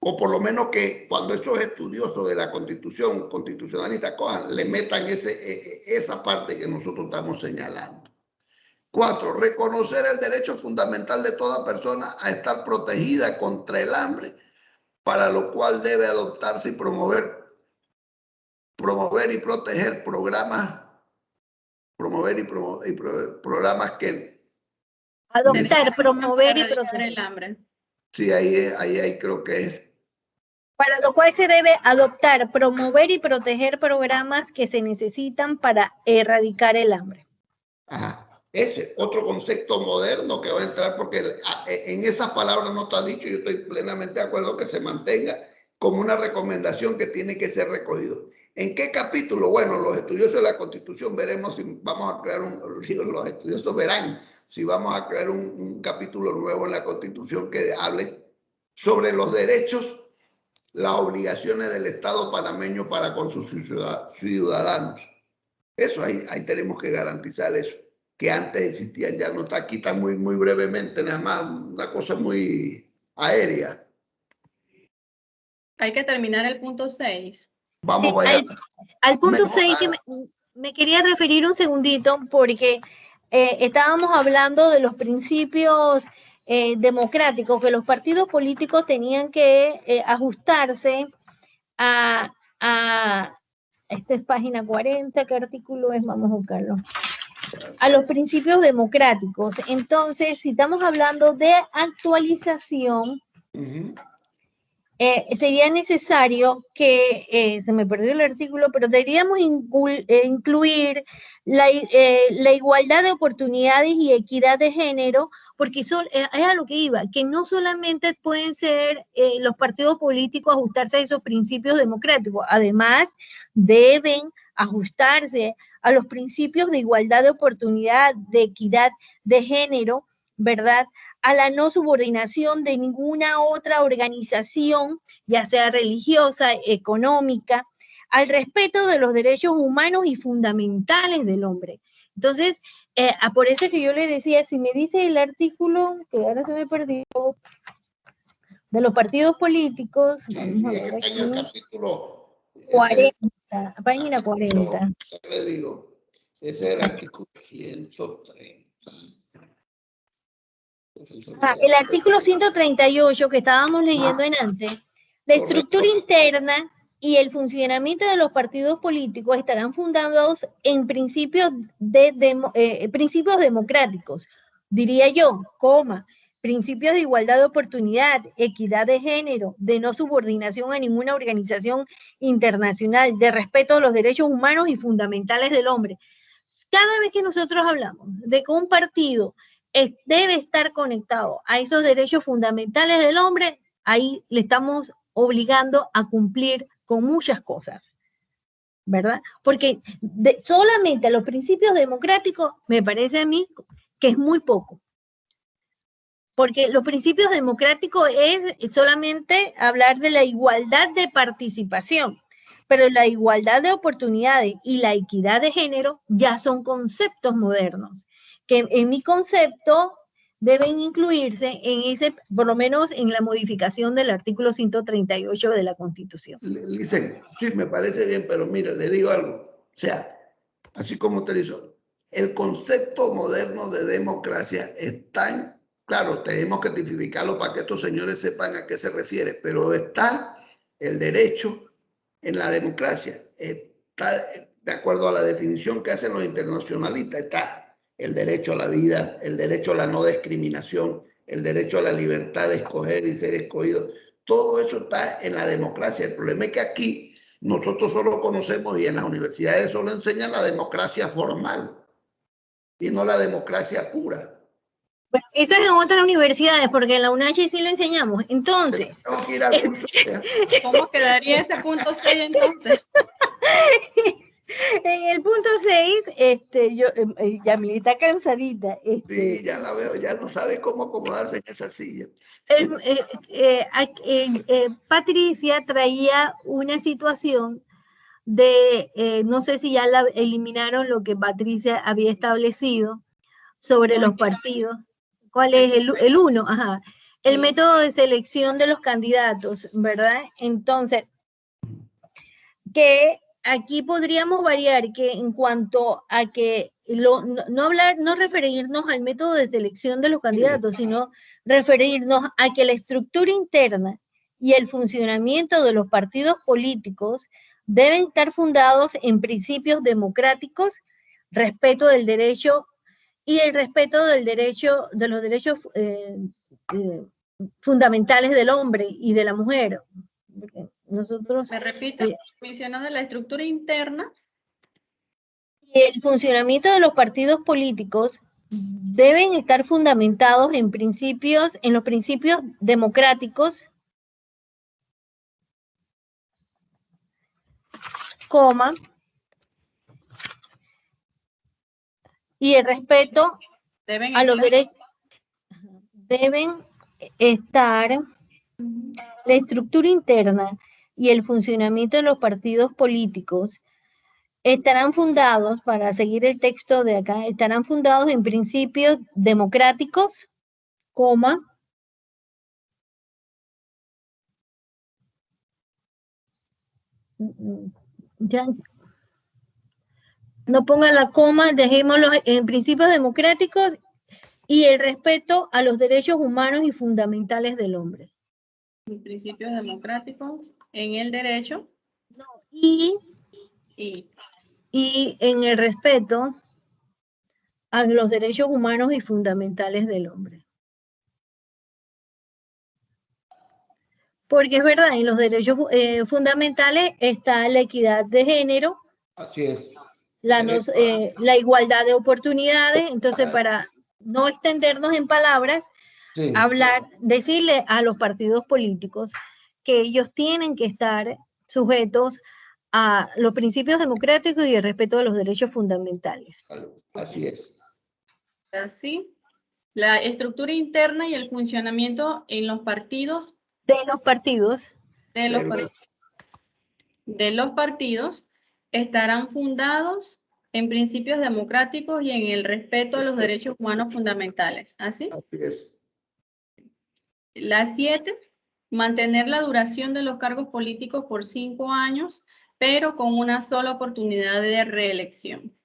O por lo menos que cuando esos estudiosos de la Constitución, constitucionalistas, cojan, le metan esa parte que nosotros estamos señalando. 4. Reconocer el derecho fundamental de toda persona a estar protegida contra el hambre, para lo cual debe adoptarse y promover y proteger programas programas que... Adoptar, promover y proteger el hambre. Sí, ahí creo que es. Para lo cual se debe adoptar, promover y proteger programas que se necesitan para erradicar el hambre. Ajá. Ese otro concepto moderno que va a entrar, porque en esas palabras no está dicho, yo estoy plenamente de acuerdo que se mantenga como una recomendación que tiene que ser recogido. ¿En qué capítulo? Bueno, los estudiosos de la Constitución veremos si vamos a crear los estudiosos verán si vamos a crear un capítulo nuevo en la Constitución que hable sobre los derechos, las obligaciones del Estado panameño para con sus ciudadanos. Eso ahí tenemos que garantizar eso, que antes existían, ya no está aquí, está muy brevemente, nada más una cosa muy aérea. Hay que terminar el punto 6. Vamos vaya. Al punto 6 que me quería referir un segundito porque estábamos hablando de los principios democráticos, que los partidos políticos tenían que ajustarse a esta es página 40, ¿qué artículo es? Vamos a buscarlo. A los principios democráticos. Entonces, si estamos hablando de actualización, sería necesario que, se me perdió el artículo, pero deberíamos incluir la igualdad de oportunidades y equidad de género, porque es a lo que iba, que no solamente pueden ser los partidos políticos ajustarse a esos principios democráticos, además deben ajustarse a los principios de igualdad de oportunidad, de equidad de género, ¿verdad? A la no subordinación de ninguna otra organización, ya sea religiosa, económica, al respeto de los derechos humanos y fundamentales del hombre. Entonces, por eso es que yo le decía, si me dice el artículo, que ahora se me perdió, de los partidos políticos, vamos a ver aquí, el capítulo 40, página 40. Le digo, ese es el artículo 130. El artículo 138 que estábamos leyendo en antes, la estructura interna y el funcionamiento de los partidos políticos estarán fundados en principios democráticos, diría yo, principios de igualdad de oportunidad, equidad de género, de no subordinación a ninguna organización internacional, de respeto a los derechos humanos y fundamentales del hombre. Cada vez que nosotros hablamos de que un partido debe estar conectado a esos derechos fundamentales del hombre, ahí le estamos obligando a cumplir con muchas cosas, ¿verdad? Porque solamente a los principios democráticos me parece a mí que es muy poco. Porque los principios democráticos es solamente hablar de la igualdad de participación, pero la igualdad de oportunidades y la equidad de género ya son conceptos modernos, que en mi concepto deben incluirse en ese, por lo menos en la modificación del artículo 138 de la Constitución. Dicen, sí, me parece bien, pero mira, le digo algo. O sea, así como usted hizo, el concepto moderno de democracia es tan, claro, tenemos que tipificarlo para que estos señores sepan a qué se refiere, pero está el derecho en la democracia, está de acuerdo a la definición que hacen los internacionalistas, está el derecho a la vida, el derecho a la no discriminación, el derecho a la libertad de escoger y ser escogido. Todo eso está en la democracia. El problema es que aquí nosotros solo conocemos y en las universidades solo enseñan la democracia formal y no la democracia pura. Bueno, eso es en otras universidades, porque en la UNACHI sí lo enseñamos. Entonces, tengo que ir al punto, ¿cómo quedaría ese punto 6 entonces? En el punto 6, Yamilita está cansadita. Sí, ya la veo, ya no sabe cómo acomodarse en esa silla. Patricia traía una situación de, no sé si ya la eliminaron lo que Patricia había establecido sobre los partidos. ¿Cuál es el 1? Ajá. El método de selección de los candidatos, ¿verdad? Entonces, que aquí podríamos variar que en cuanto a que no referirnos al método de selección de los candidatos, sino referirnos a que la estructura interna y el funcionamiento de los partidos políticos deben estar fundados en principios democráticos, respeto del derecho y el respeto del derecho, de los derechos fundamentales del hombre y de la mujer. Nosotros, me repito, mencionando la estructura interna. Y el funcionamiento de los partidos políticos deben estar fundamentados en principios, en los principios democráticos, coma, y el respeto a los derechos. Deben estar la estructura interna y el funcionamiento de los partidos políticos estarán fundados, para seguir el texto de acá, estarán fundados en principios democráticos, coma, ya, no pongan la coma, dejémoslo en principios democráticos y el respeto a los derechos humanos y fundamentales del hombre. En principios democráticos, en el derecho. No, y en el respeto a los derechos humanos y fundamentales del hombre. Porque es verdad, en los derechos fundamentales está la equidad de género. Así es. La igualdad de oportunidades. Entonces, para no extendernos en palabras, sí, decirle a los partidos políticos que ellos tienen que estar sujetos a los principios democráticos y el respeto de los derechos fundamentales. Así es. Así, la estructura interna y el funcionamiento en los partidos. De los partidos estarán fundados en principios democráticos y en el respeto a los derechos humanos fundamentales. ¿Así? Así es. La 7, mantener la duración de los cargos políticos por 5 años, pero con una sola oportunidad de reelección.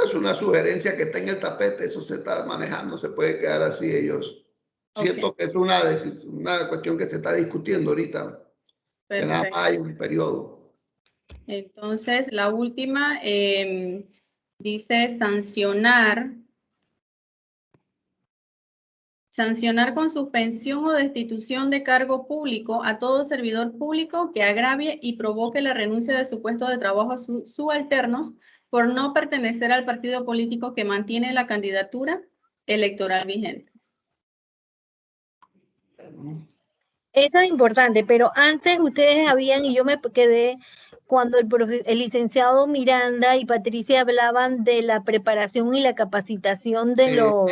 Es una sugerencia que está en el tapete, eso se está manejando, se puede quedar así ellos. Siento que es una cuestión que se está discutiendo ahorita. Perfecto. Que nada más hay un periodo. Entonces, la última dice sancionar con suspensión o destitución de cargo público a todo servidor público que agravie y provoque la renuncia de su puesto de trabajo a sus subalternos por no pertenecer al partido político que mantiene la candidatura electoral vigente. Eso es importante, pero antes ustedes habían, y yo me quedé cuando el licenciado Miranda y Patricia hablaban de la preparación y la capacitación de los...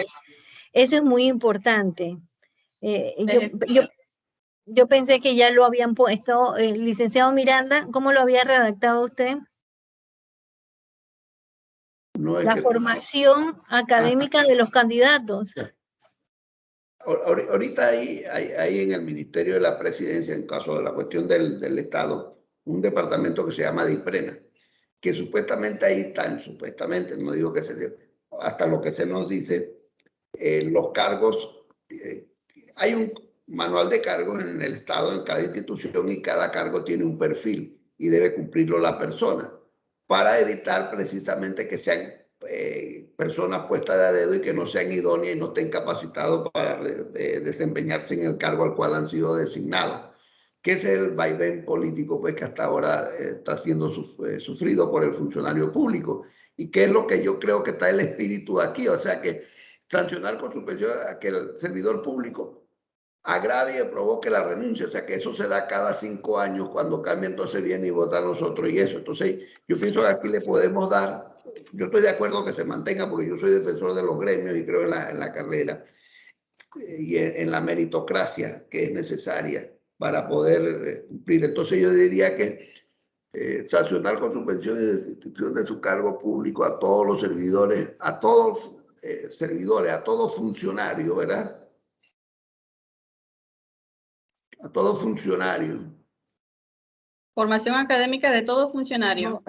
Eso es muy importante. Yo pensé que ya lo habían puesto. El licenciado Miranda, ¿cómo lo había redactado usted? La formación académica de los candidatos. ahorita hay en el Ministerio de la Presidencia, en caso de la cuestión del Estado, un departamento que se llama DIPRENA, que supuestamente ahí están, supuestamente, no digo que se, hasta lo que se nos dice, los cargos, hay un manual de cargos en el Estado, en cada institución, y cada cargo tiene un perfil y debe cumplirlo la persona para evitar precisamente que sean personas puestas de a dedo y que no sean idóneas y no estén capacitados para desempeñarse en el cargo al cual han sido designados. Que es el vaivén político pues, que hasta ahora está siendo sufrido por el funcionario público. Y que es lo que yo creo que está el espíritu aquí. O sea, que sancionar con suspensión a que el servidor público agravie y provoque la renuncia. O sea, que eso se da cada 5 años. Cuando cambia, entonces viene y vota a nosotros y eso. Entonces, yo pienso que aquí le podemos dar. Yo estoy de acuerdo que se mantenga porque yo soy defensor de los gremios y creo en la carrera y en la meritocracia que es necesaria para poder cumplir. Entonces yo diría que sancionar con suspensión y destitución de su cargo público a todos los servidores, a todos servidores, a todos funcionarios, ¿verdad? A todos funcionarios. Formación académica de todo funcionario. No,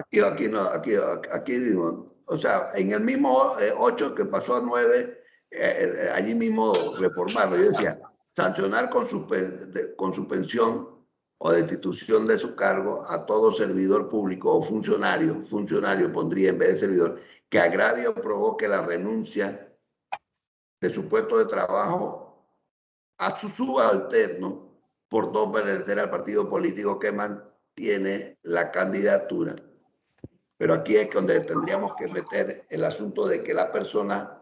aquí digo, o sea, en el mismo 8 que pasó a 9, allí mismo reformarlo. Yo decía, sancionar con suspensión o destitución de su cargo a todo servidor público o funcionario pondría en vez de servidor, que agravie o provoque la renuncia de su puesto de trabajo a su subalterno por no pertenecer al partido político que mantiene la candidatura. Pero aquí es donde tendríamos que meter el asunto de que la persona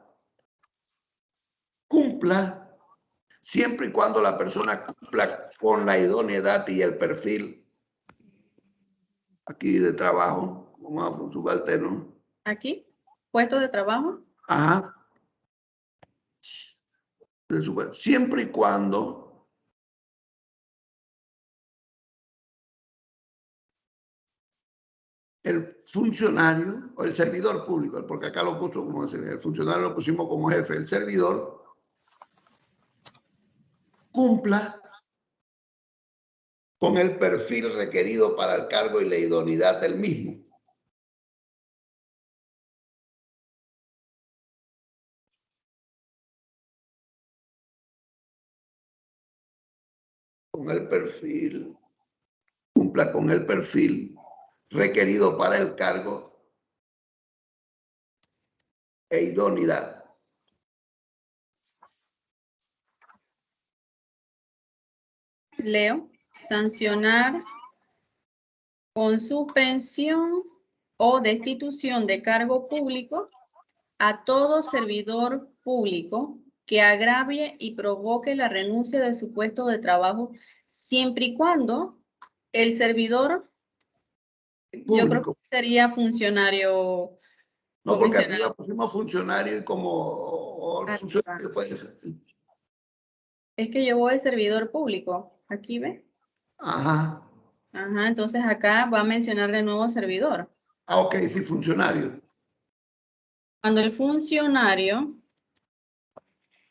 cumpla, siempre y cuando la persona cumpla con la idoneidad y el perfil aquí de trabajo, como subalterno. ¿Aquí? ¿Puesto de trabajo? Ajá. Siempre y cuando el funcionario o el servidor público, porque acá lo puso como el funcionario, lo pusimos como jefe, el servidor cumpla con el perfil requerido para el cargo y la idoneidad del mismo. Con el perfil, cumpla con el perfil requerido para el cargo e idoneidad. Leo, sancionar con suspensión o destitución de cargo público a todo servidor público que agravie y provoque la renuncia de su puesto de trabajo, siempre y cuando el servidor, público. Yo creo que sería funcionario. No, porque aquí lo pusimos funcionario y como funcionario puede ser. Es que yo voy de servidor público. Aquí ve. Ajá. Ajá, entonces acá va a mencionar de nuevo servidor. Ah, ok, sí, funcionario. Cuando el funcionario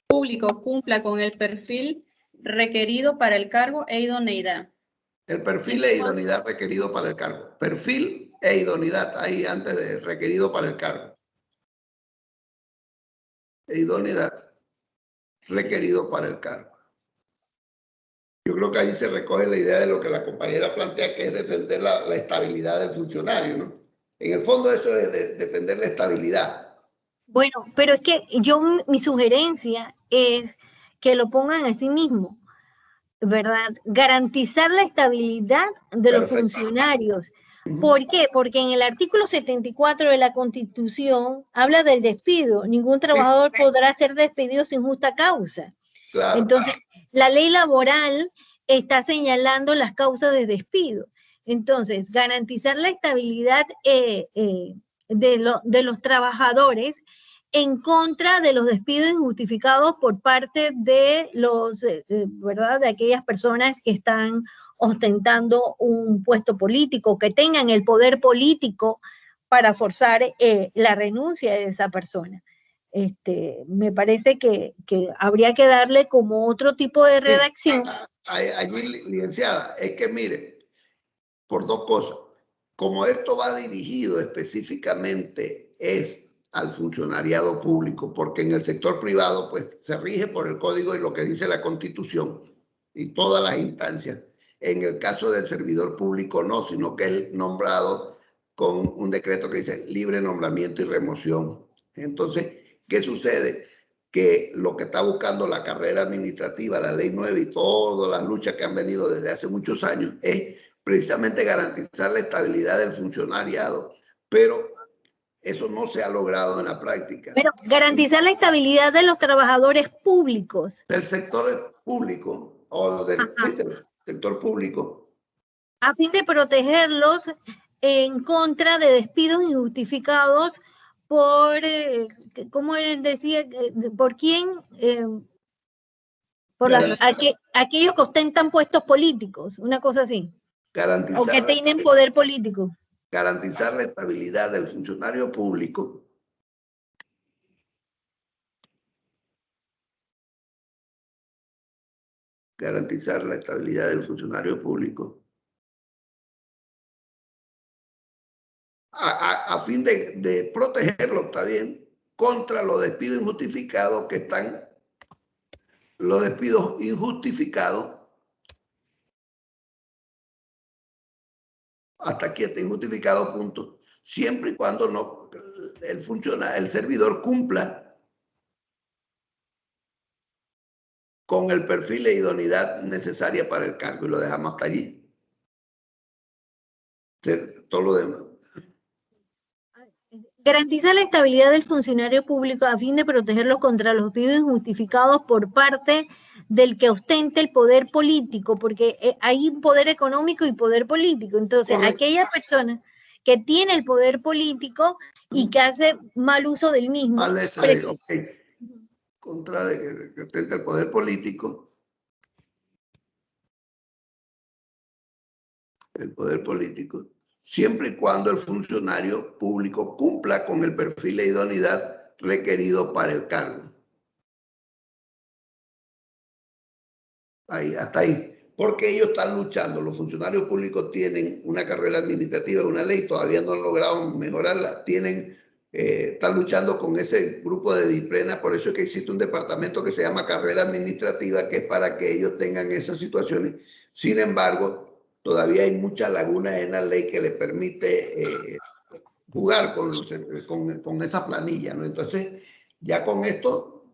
público cumpla con el perfil requerido para el cargo e idoneidad. El perfil e idoneidad requerido para el cargo. Perfil e idoneidad, ahí antes de requerido para el cargo. E idoneidad requerido para el cargo. Yo creo que ahí se recoge la idea de lo que la compañera plantea, que es defender la estabilidad del funcionario, ¿no? En el fondo eso es defender la estabilidad. Bueno, pero es que mi sugerencia es que lo pongan a sí mismo, ¿verdad? Garantizar la estabilidad de los funcionarios. ¿Por qué? Porque en el artículo 74 de la Constitución habla del despido. Ningún trabajador podrá ser despedido sin justa causa. Claro. Entonces, la ley laboral está señalando las causas de despido. Entonces, garantizar la estabilidad de los trabajadores en contra de los despidos injustificados por parte de los, ¿verdad? De aquellas personas que están ostentando un puesto político, que tengan el poder político para forzar la renuncia de esa persona. Me parece que habría que darle como otro tipo de redacción. Allí, licenciada, es que mire, por dos cosas. Como esto va dirigido específicamente es al funcionariado público, porque en el sector privado pues se rige por el código y lo que dice la Constitución y todas las instancias. En el caso del servidor público no, sino que es nombrado con un decreto que dice libre nombramiento y remoción. Entonces, ¿qué sucede? Que lo que está buscando la carrera administrativa, la ley 9 y todas las luchas que han venido desde hace muchos años es precisamente garantizar la estabilidad del funcionariado, pero eso no se ha logrado en la práctica. Pero garantizar la estabilidad de los trabajadores públicos. Del sector público o del sector público. A fin de protegerlos en contra de despidos injustificados por, ¿cómo él decía? ¿Por quién? Por aquellos que ostentan puestos políticos, una cosa así. O que tienen poder político. Garantizar la estabilidad del funcionario público. Garantizar la estabilidad del funcionario público. A fin de protegerlo, está bien, contra los despidos injustificados que están, los despidos injustificados, hasta aquí está injustificado, punto, siempre y cuando no el servidor cumpla con el perfil e idoneidad necesaria para el cargo y lo dejamos hasta allí. Todo lo demás. Garantizar la estabilidad del funcionario público a fin de protegerlos contra los despidos injustificados por parte del que ostente el poder político, porque hay un poder económico y poder político. Entonces, aquella persona que tiene el poder político y que hace mal uso del mismo. Contra de que ostente el poder político. El poder político. Siempre y cuando el funcionario público cumpla con el perfil de idoneidad requerido para el cargo. Ahí, hasta ahí. Porque ellos están luchando. Los funcionarios públicos tienen una carrera administrativa, una ley, todavía no han logrado mejorarla. Están luchando con ese grupo de disciplina. Por eso es que existe un departamento que se llama carrera administrativa, que es para que ellos tengan esas situaciones. Sin embargo, todavía hay muchas lagunas en la ley que les permite jugar con esa planilla, ¿no? Entonces, ya con esto,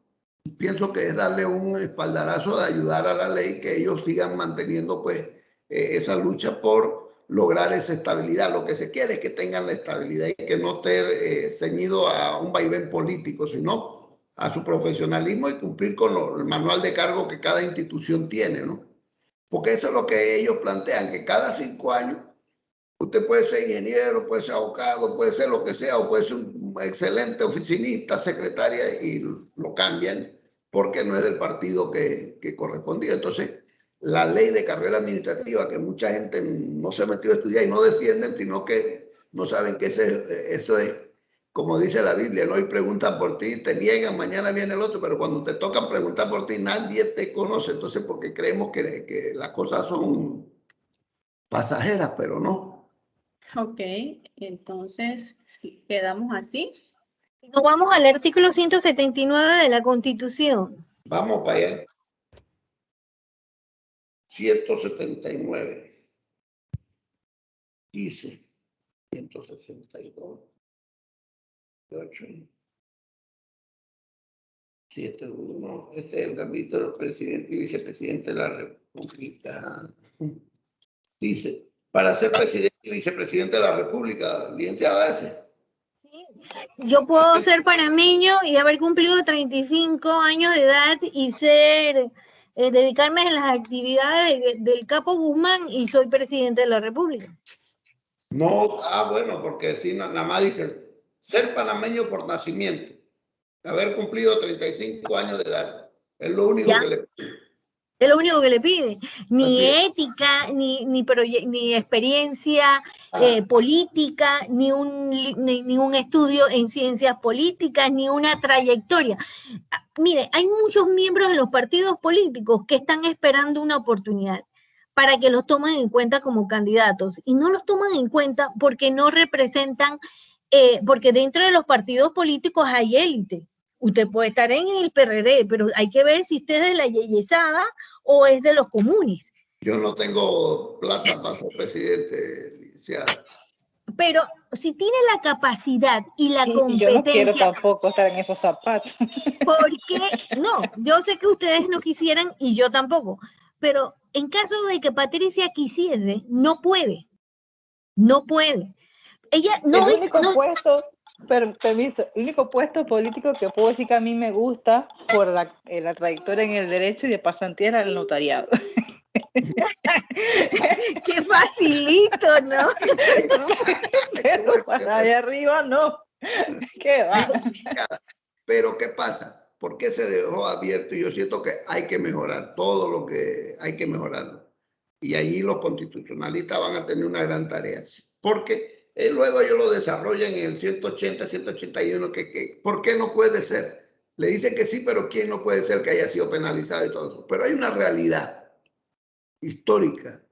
pienso que es darle un espaldarazo de ayudar a la ley, que ellos sigan manteniendo pues esa lucha por lograr esa estabilidad. Lo que se quiere es que tengan la estabilidad y que no esté ceñido a un vaivén político, sino a su profesionalismo y cumplir con el manual de cargo que cada institución tiene, ¿no? Porque eso es lo que ellos plantean, que cada 5 años usted puede ser ingeniero, puede ser abogado, puede ser lo que sea, o puede ser un excelente oficinista, secretaria, y lo cambian porque no es del partido que correspondía. Entonces, la ley de carrera administrativa, que mucha gente no se ha metido a estudiar y no defienden, sino que no saben que eso es, como dice la Biblia, no hay preguntas por ti, te niegan, mañana viene el otro, pero cuando te tocan preguntar por ti, nadie te conoce. Entonces, porque creemos que las cosas son pasajeras, pero no. Ok, entonces quedamos así. Nos vamos al artículo 179 de la Constitución. Vamos para allá. 179. Dice 162. 8. 7.1. Este es el capítulo presidente y vicepresidente de la República. Dice, para ser presidente y vicepresidente de la República, licenciada ese. Sí. Yo puedo ser panameño y haber cumplido 35 años de edad y dedicarme a las actividades del Capo Guzmán y soy presidente de la República. No, bueno, porque si nada más dice ser panameño por nacimiento, haber cumplido 35 años de edad, es lo único que le pide. Es lo único que le pide. Ni ética, ni experiencia política, ni un estudio en ciencias políticas, ni una trayectoria. Mire, hay muchos miembros de los partidos políticos que están esperando una oportunidad para que los tomen en cuenta como candidatos y no los toman en cuenta porque no representan, porque dentro de los partidos políticos hay élite. Usted puede estar en el PRD, pero hay que ver si usted es de la yeyesada o es de los comunes. Yo no tengo plata para ser presidente, licenciada. Pero si tiene la capacidad y la competencia... Yo no quiero tampoco estar en esos zapatos. Porque, no, yo sé que ustedes no quisieran y yo tampoco, pero en caso de que Patricia quisiese, no puede. No puede. Ella no el es... único no, puesto, permiso, el único puesto político que puedo decir que a mí me gusta por la trayectoria en el derecho y de pasantía era el notariado. Qué facilito, ¿no? Pero para allá arriba no. ¿Qué va? Pero ¿qué pasa? ¿Por qué se dejó abierto? Y yo siento que hay que mejorar todo lo que hay que mejorarlo. Y allí los constitucionalistas van a tener una gran tarea. Porque luego ellos lo desarrollan en el 180, 181, ¿por qué no puede ser? Le dicen que sí, pero ¿quién no puede ser que haya sido penalizado y todo eso? Pero hay una realidad histórica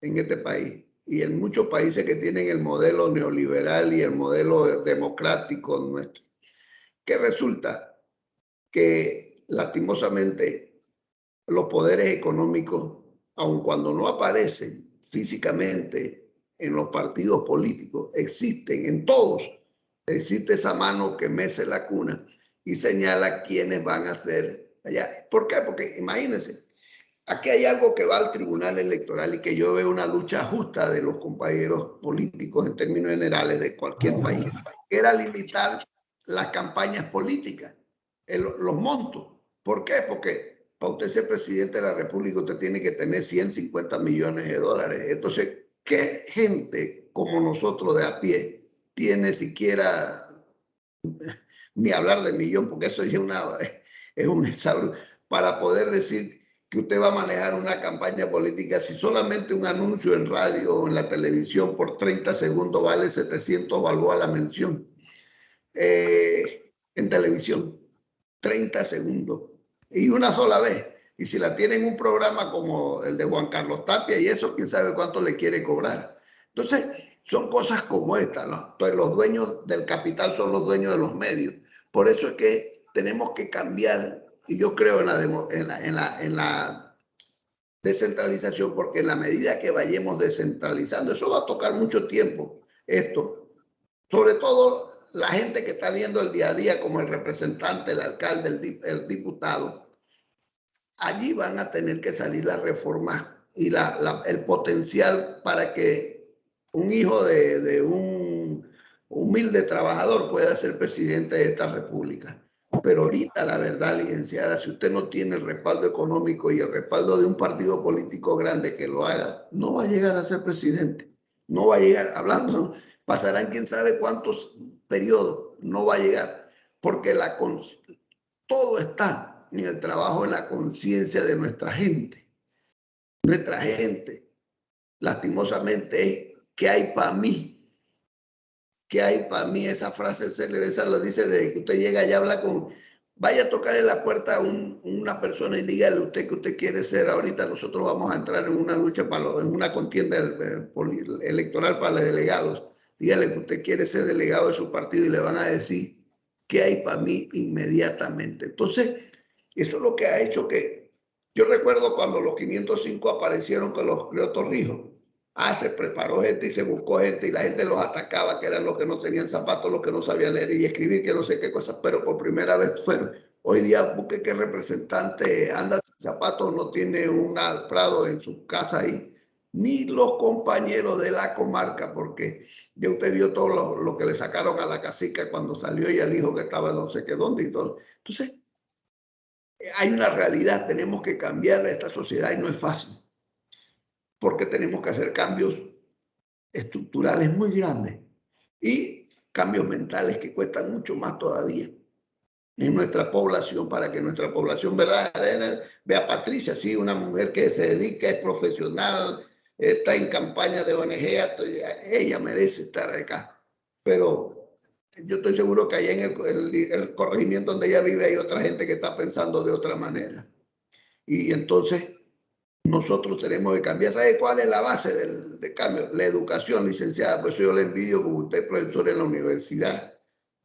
en este país y en muchos países que tienen el modelo neoliberal y el modelo democrático nuestro, que resulta que lastimosamente los poderes económicos, aun cuando no aparecen físicamente en los partidos políticos, existen en todos. Existe esa mano que mece la cuna y señala quiénes van a ser allá. ¿Por qué? Porque imagínense, aquí hay algo que va al Tribunal Electoral y que yo veo una lucha justa de los compañeros políticos en términos generales de cualquier país, que era limitar las campañas políticas, los montos. ¿Por qué? Porque para usted ser presidente de la República usted tiene que tener 150 millones de dólares. Entonces, ¿qué gente como nosotros de a pie tiene siquiera, ni hablar de millón, porque eso ya es un exabro, para poder decir que usted va a manejar una campaña política si solamente un anuncio en radio o en la televisión por 30 segundos vale 700 balboas la mención? En televisión, 30 segundos y una sola vez. Y si la tienen un programa como el de Juan Carlos Tapia y eso, quién sabe cuánto le quiere cobrar. Entonces, son cosas como esta, ¿no? Entonces, los dueños del capital son los dueños de los medios. Por eso es que tenemos que cambiar, y yo creo en la descentralización, porque en la medida que vayamos descentralizando, eso va a tocar mucho tiempo, esto, sobre todo la gente que está viendo el día a día como el representante, el alcalde, el diputado, allí van a tener que salir las reformas y el potencial para que un hijo de un humilde trabajador pueda ser presidente de esta república. Pero ahorita, la verdad, licenciada, si usted no tiene el respaldo económico y el respaldo de un partido político grande que lo haga, no va a llegar a ser presidente. No va a llegar, hablando, pasarán quién sabe cuántos periodos, no va a llegar, porque todo está en el trabajo, en la conciencia de nuestra gente. Nuestra gente, lastimosamente, es ¿qué hay para mí? ¿Qué hay para mí? Esa frase célebre, esa lo dice desde que usted llega y habla con... Vaya a tocarle la puerta a una persona y dígale usted que usted quiere ser. Ahorita nosotros vamos a entrar en una lucha, en una contienda electoral para los delegados. Dígale que usted quiere ser delegado de su partido y le van a decir qué hay para mí inmediatamente. Entonces, eso es lo que ha hecho que... Yo recuerdo cuando los 505 aparecieron con los creó Torrijos. Se preparó gente y se buscó gente y la gente los atacaba, que eran los que no tenían zapatos, los que no sabían leer y escribir, que no sé qué cosas, pero por primera vez fueron. Hoy día busque qué representante anda sin zapatos, no tiene un Prado en su casa ahí, ni los compañeros de la comarca, porque ya usted vio todo lo que le sacaron a la cacica cuando salió y al hijo que estaba no sé qué dónde y todo. Entonces, hay una realidad, tenemos que cambiar esta sociedad y no es fácil, porque tenemos que hacer cambios estructurales muy grandes y cambios mentales que cuestan mucho más todavía. en nuestra población, para que nuestra población verdadera vea a Patricia, sí, una mujer que se dedica, es profesional, está en campaña de ONG, ella merece estar acá. Pero yo estoy seguro que allá en el corregimiento donde ella vive hay otra gente que está pensando de otra manera. Y entonces nosotros tenemos que cambiar. ¿Sabe cuál es la base del cambio? La educación, licenciada. Por eso yo le envidio como usted, profesor en la universidad,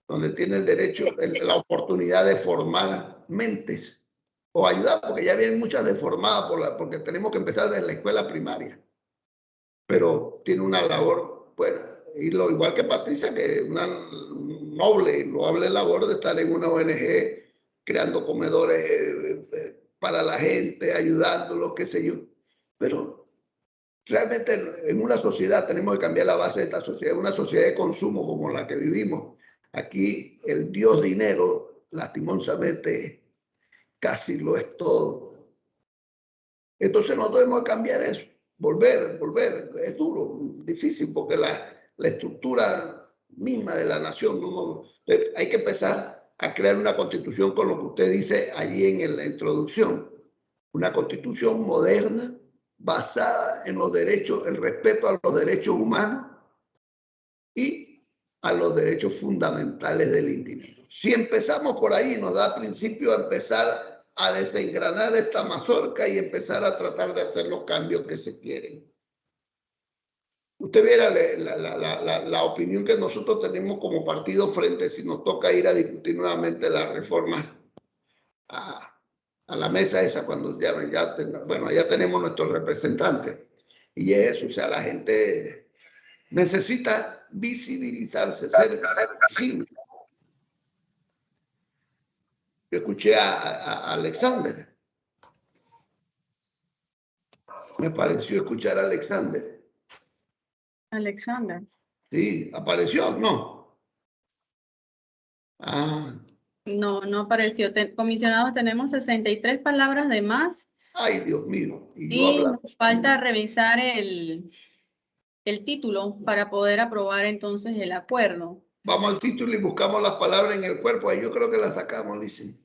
donde tiene el derecho, la oportunidad de formar mentes o ayudar, porque ya vienen muchas deformadas porque tenemos que empezar desde la escuela primaria. Pero tiene una labor buena. Y lo igual que Patricia, que una noble y loable labor de estar en una ONG creando comedores para la gente, ayudándolos, qué sé yo. Pero realmente en una sociedad tenemos que cambiar la base de esta sociedad, una sociedad de consumo como la que vivimos. Aquí el Dios dinero, lastimosamente, casi lo es todo. Entonces nosotros debemos cambiar eso, volver. Es duro, difícil, porque la estructura misma de la nación, hay que empezar a crear una constitución con lo que usted dice allí en la introducción. Una constitución moderna, basada en los derechos, el respeto a los derechos humanos y a los derechos fundamentales del individuo. Si empezamos por ahí, nos da principio a empezar a desengranar esta mazorca y empezar a tratar de hacer los cambios que se quieren. Usted viera la opinión que nosotros tenemos como partido frente si nos toca ir a discutir nuevamente la reforma a la mesa esa cuando ya tenemos nuestros representantes. Y eso, o sea, la gente necesita visibilizarse, ser visible. Yo escuché a Alexander. Me pareció escuchar a Alexander. Alexander. Sí, ¿apareció? No. Ah. No, no apareció. Comisionados, tenemos 63 palabras de más. Ay, Dios mío. Y nos falta revisar el título para poder aprobar entonces el acuerdo. Vamos al título y buscamos las palabras en el cuerpo. Ahí yo creo que las sacamos, dice.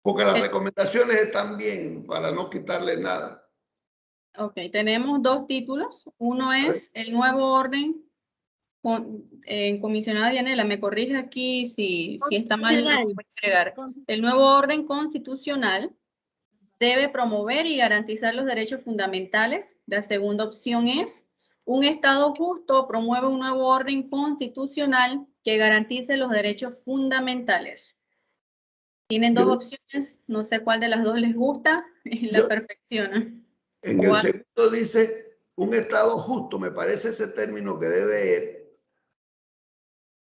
Porque las recomendaciones están bien para no quitarle nada. Ok, tenemos dos títulos. Uno es el nuevo orden. Comisionada Dianela, me corrige aquí si está mal. El nuevo orden constitucional debe promover y garantizar los derechos fundamentales. La segunda opción es: un Estado justo promueve un nuevo orden constitucional que garantice los derechos fundamentales. Tienen dos opciones, no sé cuál de las dos les gusta y la perfecciona. En el segundo dice un Estado justo, me parece ese término que debe ir.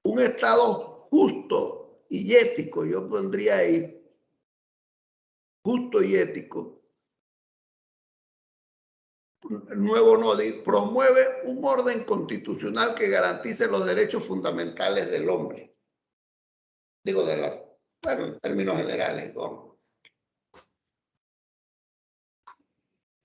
Un Estado justo y ético, yo pondría ahí, justo y ético. Nuevo no, promueve un orden constitucional que garantice los derechos fundamentales del hombre. Digo, en términos generales, ¿no?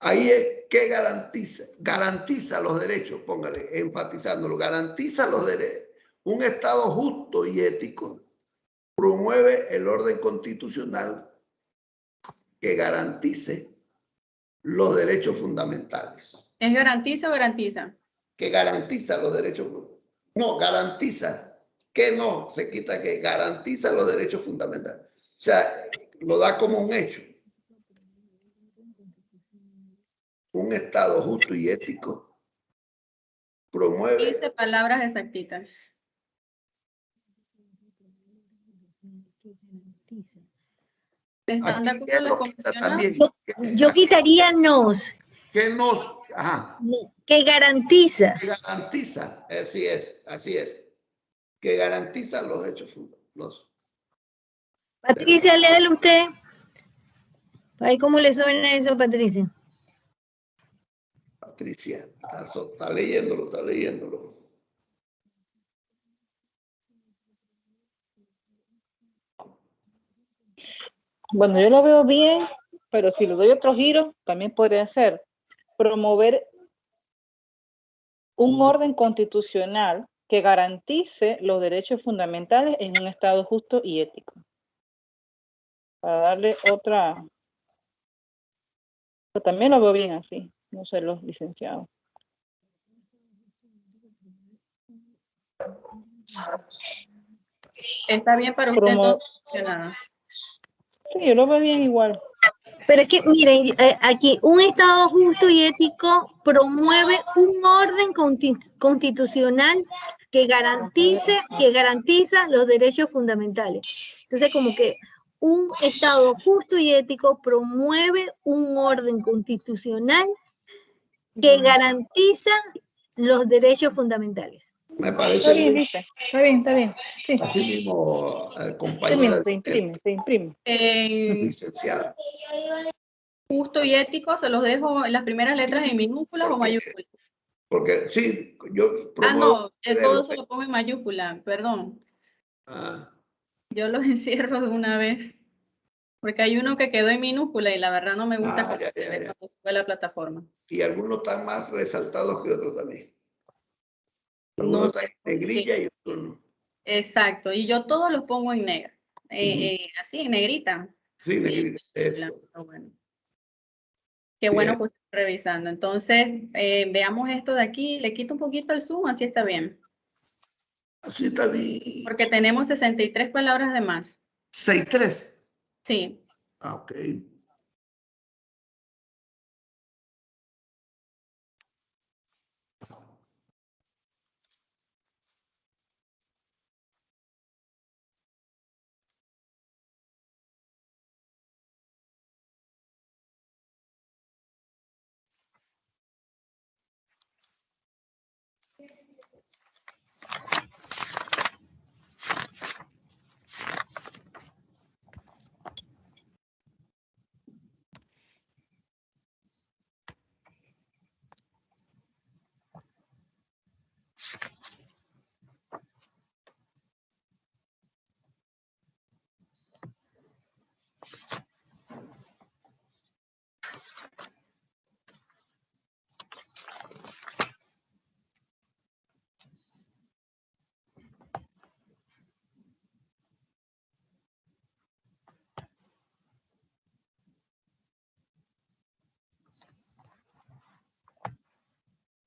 Ahí es que garantiza los derechos, póngale, enfatizándolo, garantiza los derechos. Un Estado justo y ético promueve el orden constitucional que garantice los derechos fundamentales. ¿Es garantiza o garantiza? Que garantiza los derechos. No, garantiza. Que no, se quita que garantiza los derechos fundamentales. O sea, lo da como un hecho. Un Estado justo y ético promueve. Dice palabras exactitas. ¿Están de acuerdo la comisión? Yo quitaría nos. Que nos. Ajá. Que garantiza. Que garantiza, así es. Que garantiza los hechos fundamentales. Patricia, léale usted. Ay, ¿cómo le suena eso, Patricia? Patricia, está leyéndolo. Bueno, yo lo veo bien, pero si le doy otro giro, también podría ser promover un orden constitucional que garantice los derechos fundamentales en un Estado justo y ético. para darle otra. Pero también lo veo bien así, no sé los licenciados. Está bien para usted entonces, mencionada. Sí, yo lo veo bien igual. Pero es que, miren, aquí, un Estado justo y ético promueve un orden constitucional que garantiza los derechos fundamentales. Entonces, como que un Estado justo y ético promueve un orden constitucional que garantiza los derechos fundamentales. Me parece Está bien, dice. Está bien, está bien. Sí. Así mismo, compañera. Se imprime. Licenciada. Justo y ético, se los dejo en las primeras letras en minúsculas o mayúsculas. Porque sí, yo no, todo se lo pongo en mayúscula, perdón. Yo los encierro de una vez. Porque hay uno que quedó en minúscula y la verdad no me gusta cómo se ve cuando sube la plataforma. Y algunos están más resaltados que otros también. Algunos están en negrilla y otros no. Exacto, y yo todos los pongo en negro. Así, en negrita. Sí, negrita. Eso. Bueno. Qué bueno que usted está revisando. Entonces, veamos esto de aquí. Le quito un poquito el zoom, así está bien. Así está bien. Porque tenemos 63 palabras de más. 63. Sí. Ok.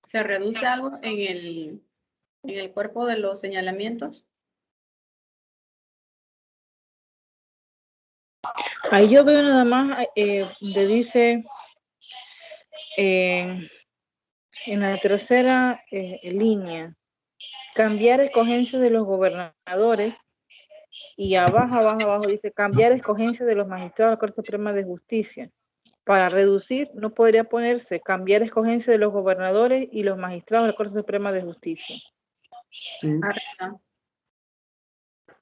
¿Se reduce algo en el cuerpo de los señalamientos? Ahí yo veo nada más donde dice en la tercera línea, cambiar escogencia de los gobernadores, y abajo dice cambiar escogencia de los magistrados de la Corte Suprema de Justicia. Para reducir, no podría ponerse cambiar escogencia de los gobernadores y los magistrados de la Corte Suprema de Justicia. Sí.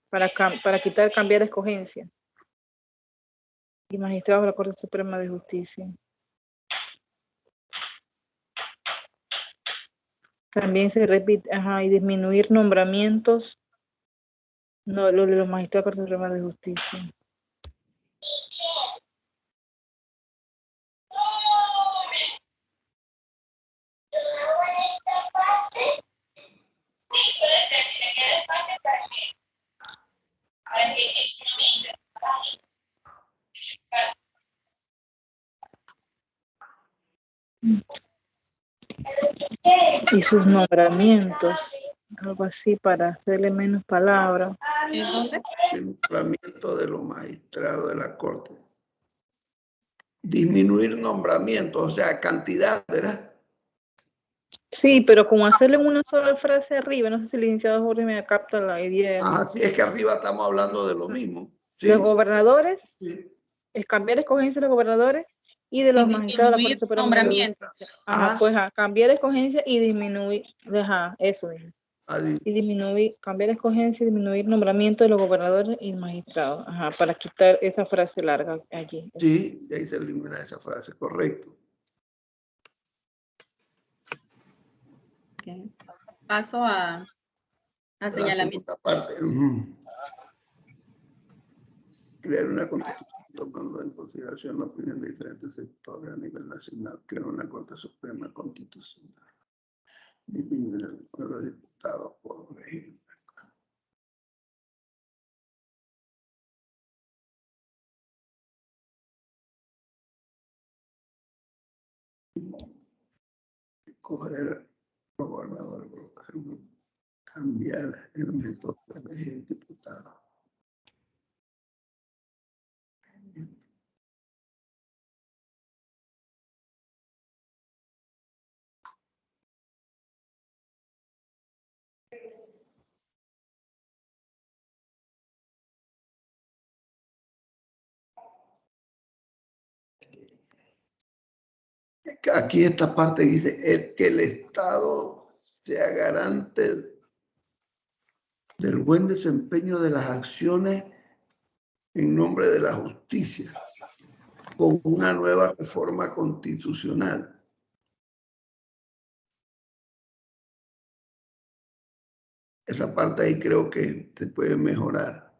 Para quitar cambiar escogencia. Y magistrados de la Corte Suprema de Justicia. También se repite, y disminuir nombramientos, no, lo de los magistrados de la Corte Suprema de Justicia. Y sus nombramientos, algo así para hacerle menos palabras. ¿En dónde? El nombramiento de los magistrados de la Corte. Disminuir nombramientos, o sea, cantidad, ¿verdad? Sí, pero como hacerle una sola frase arriba, no sé si el licenciado Jorge me capta la idea. Sí, es que arriba estamos hablando de lo mismo. ¿Sí? Los gobernadores, sí. Es cambiar escogencia de los gobernadores y de los magistrados de la Corte Suprema. Nombramientos. Pues cambiar escogencia y disminuir, eso dije. Y disminuir, cambiar escogencia y disminuir nombramiento de los gobernadores y magistrados. Para quitar esa frase larga allí. Sí, ahí se elimina esa frase, correcto. Okay. Paso a señalamiento. La segunda parte. Crear una constitución tomando en consideración la opinión de diferentes sectores a nivel nacional, crear una Corte Suprema Constitucional. Disminuir el número de diputados por régimen. Coger gobernador, cambiar el método de elegir diputados. Aquí esta parte dice que el Estado sea garante del buen desempeño de las acciones en nombre de la justicia, con una nueva reforma constitucional. Esa parte ahí creo que se puede mejorar.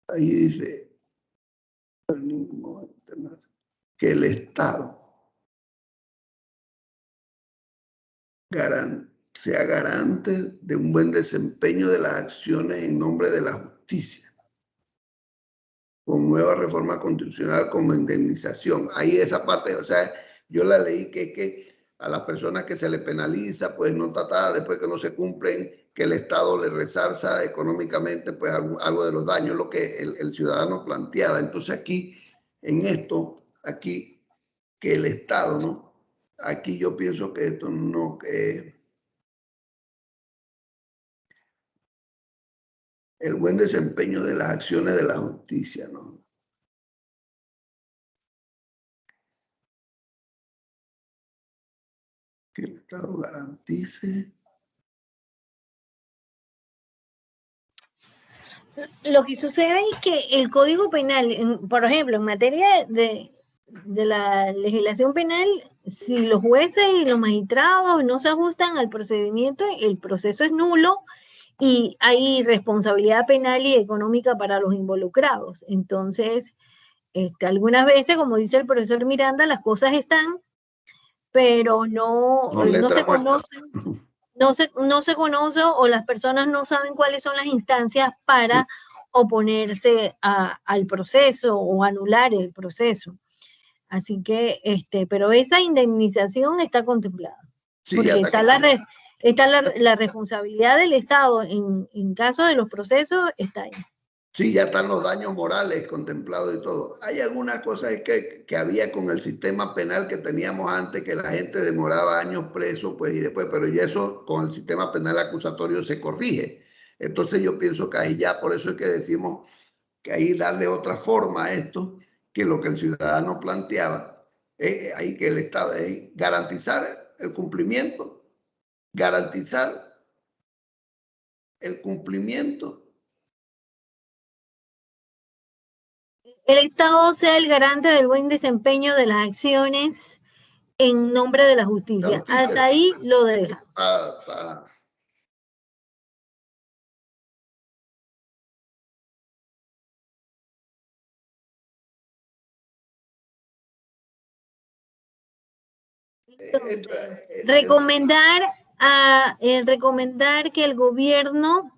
Ahí dice que el Estado sea garante de un buen desempeño de las acciones en nombre de la justicia, con nueva reforma constitucional como indemnización. Ahí esa parte, o sea, yo la leí que a las personas que se le penaliza, pues no tratada después que no se cumplen, que el Estado le resarza económicamente pues algo de los daños, lo que el ciudadano planteaba. Entonces aquí, en esto, aquí, que el Estado, ¿no? Aquí yo pienso que esto no, el buen desempeño de las acciones de la justicia, ¿no? Que el Estado garantice. Lo que sucede es que el Código Penal, por ejemplo, en materia de la legislación penal, si los jueces y los magistrados no se ajustan al procedimiento, el proceso es nulo y hay responsabilidad penal y económica para los involucrados. Entonces, algunas veces, como dice el profesor Miranda, las cosas están, pero no se conocen. No se conoce o las personas no saben cuáles son las instancias para oponerse al proceso o anular el proceso. Así que, pero esa indemnización está contemplada. Sí, porque está la responsabilidad del Estado en caso de los procesos, está ahí. Sí, ya están los daños morales contemplados y todo. Hay algunas cosas que había con el sistema penal que teníamos antes, que la gente demoraba años preso, pues, y después, pero ya eso con el sistema penal acusatorio se corrige. Entonces yo pienso que ahí ya, por eso es que decimos que ahí darle otra forma a esto, que lo que el ciudadano planteaba, ahí que el Estado, garantizar el cumplimiento El Estado sea el garante del buen desempeño de las acciones en nombre de la justicia. Hasta ahí lo deja. Entonces, recomendar que el gobierno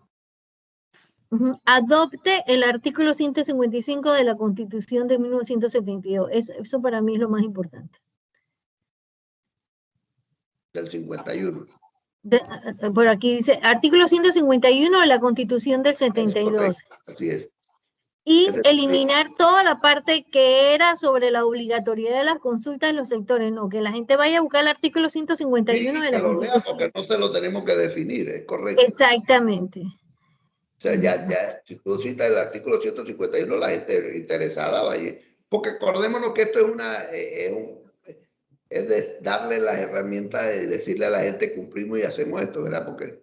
adopte el artículo 155 de la Constitución de 1972. Eso para mí es lo más importante. Del 51. Por aquí dice, artículo 151 de la Constitución del 72. Así es. Y eliminar toda la parte que era sobre la obligatoriedad de las consultas en los sectores, no, que la gente vaya a buscar el artículo 151 de la Constitución. Porque no se lo tenemos que definir, es correcto. Exactamente. O sea, ya, si tú citas el artículo 151, la gente interesada vaya. Porque acordémonos que esto es de darle las herramientas de decirle a la gente cumplimos y hacemos esto, ¿verdad? Porque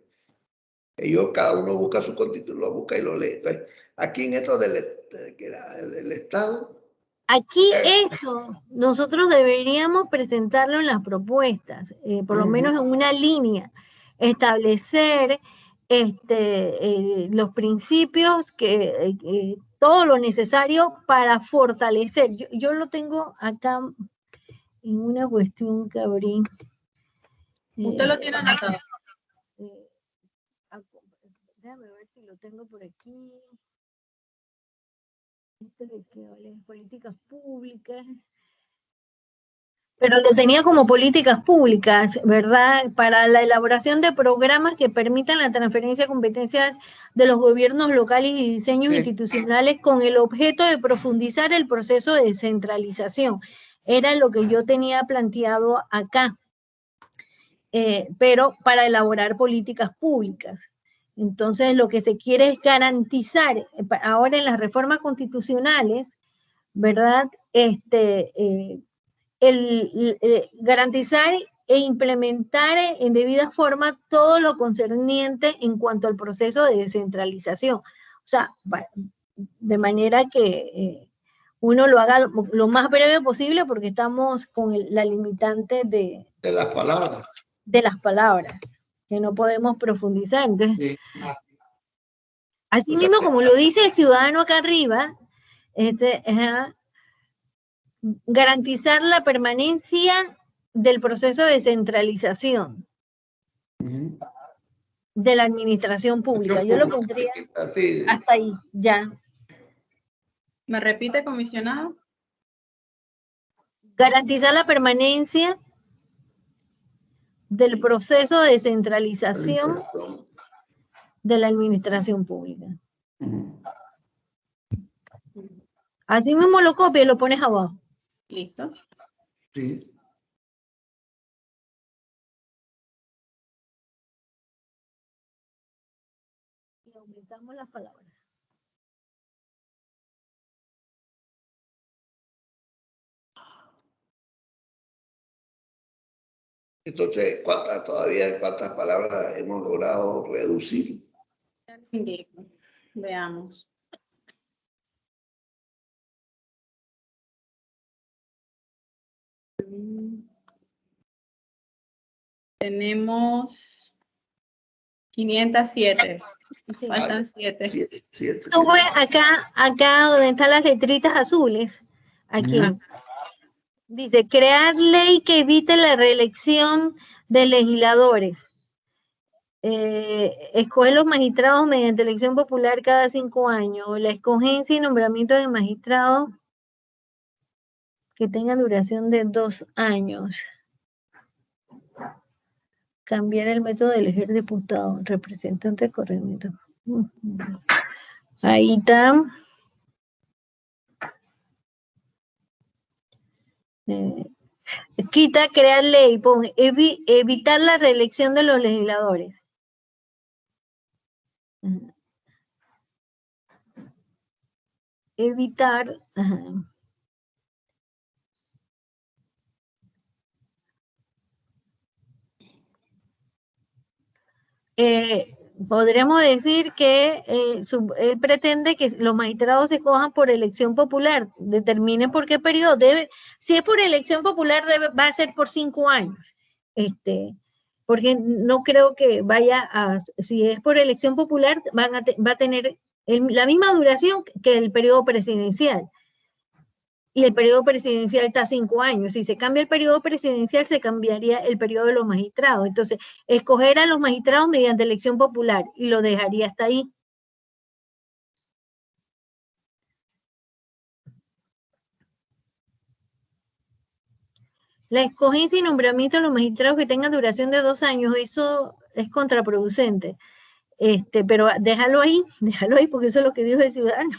ellos, cada uno busca su constitución, lo busca y lo lee. Entonces, aquí en esto del Estado. Aquí eso, nosotros deberíamos presentarlo en las propuestas, por lo menos en una línea, establecer los principios, todo lo necesario para fortalecer. Yo lo tengo acá en una cuestión que abrí. Usted lo tiene anotado. Déjame ver si lo tengo por aquí. Esto de que vale políticas públicas. Pero lo tenía como políticas públicas, ¿verdad? Para la elaboración de programas que permitan la transferencia de competencias de los gobiernos locales y diseños institucionales con el objeto de profundizar el proceso de descentralización. Era lo que yo tenía planteado acá, pero para elaborar políticas públicas. Entonces, lo que se quiere es garantizar, ahora en las reformas constitucionales, ¿verdad? Garantizar e implementar en debida forma todo lo concerniente en cuanto al proceso de descentralización. O sea, de manera que uno lo haga lo más breve posible porque estamos con la limitante de las palabras. De las palabras, que no podemos profundizar. Entonces, así mismo, como lo dice el ciudadano acá arriba, garantizar la permanencia del proceso de descentralización de la administración pública. Yo lo pondría hasta ahí, ya. ¿Me repite, comisionado? Garantizar la permanencia del proceso de descentralización de la administración pública. Así mismo lo copias y lo pones abajo. Listo. Sí. Y aumentamos las palabras. Entonces, ¿cuántas palabras hemos logrado reducir? Indico. Veamos. Tenemos 507. Faltan 7. Sube acá donde están las letritas azules. Aquí. Dice, crear ley que evite la reelección de legisladores. Escoger los magistrados mediante elección popular cada 5 años. La escogencia y nombramiento de magistrados que tengan duración de 2 años. Cambiar el método de elegir diputado, representante de corregimiento. Ahí está. Quita, crear ley, pon, evitar la reelección de los legisladores. Evitar. Podríamos decir que él pretende que los magistrados se escojan por elección popular, determinen por qué periodo debe, si es por elección popular va a ser por 5 años, porque no creo que vaya si es por elección popular va a tener la misma duración que el periodo presidencial. Y el periodo presidencial está 5 años. Si se cambia el periodo presidencial, se cambiaría el periodo de los magistrados. Entonces, escoger a los magistrados mediante elección popular y lo dejaría hasta ahí. La escogencia y nombramiento de los magistrados que tengan duración de 2 años, eso es contraproducente. Pero déjalo ahí, porque eso es lo que dijo el ciudadano.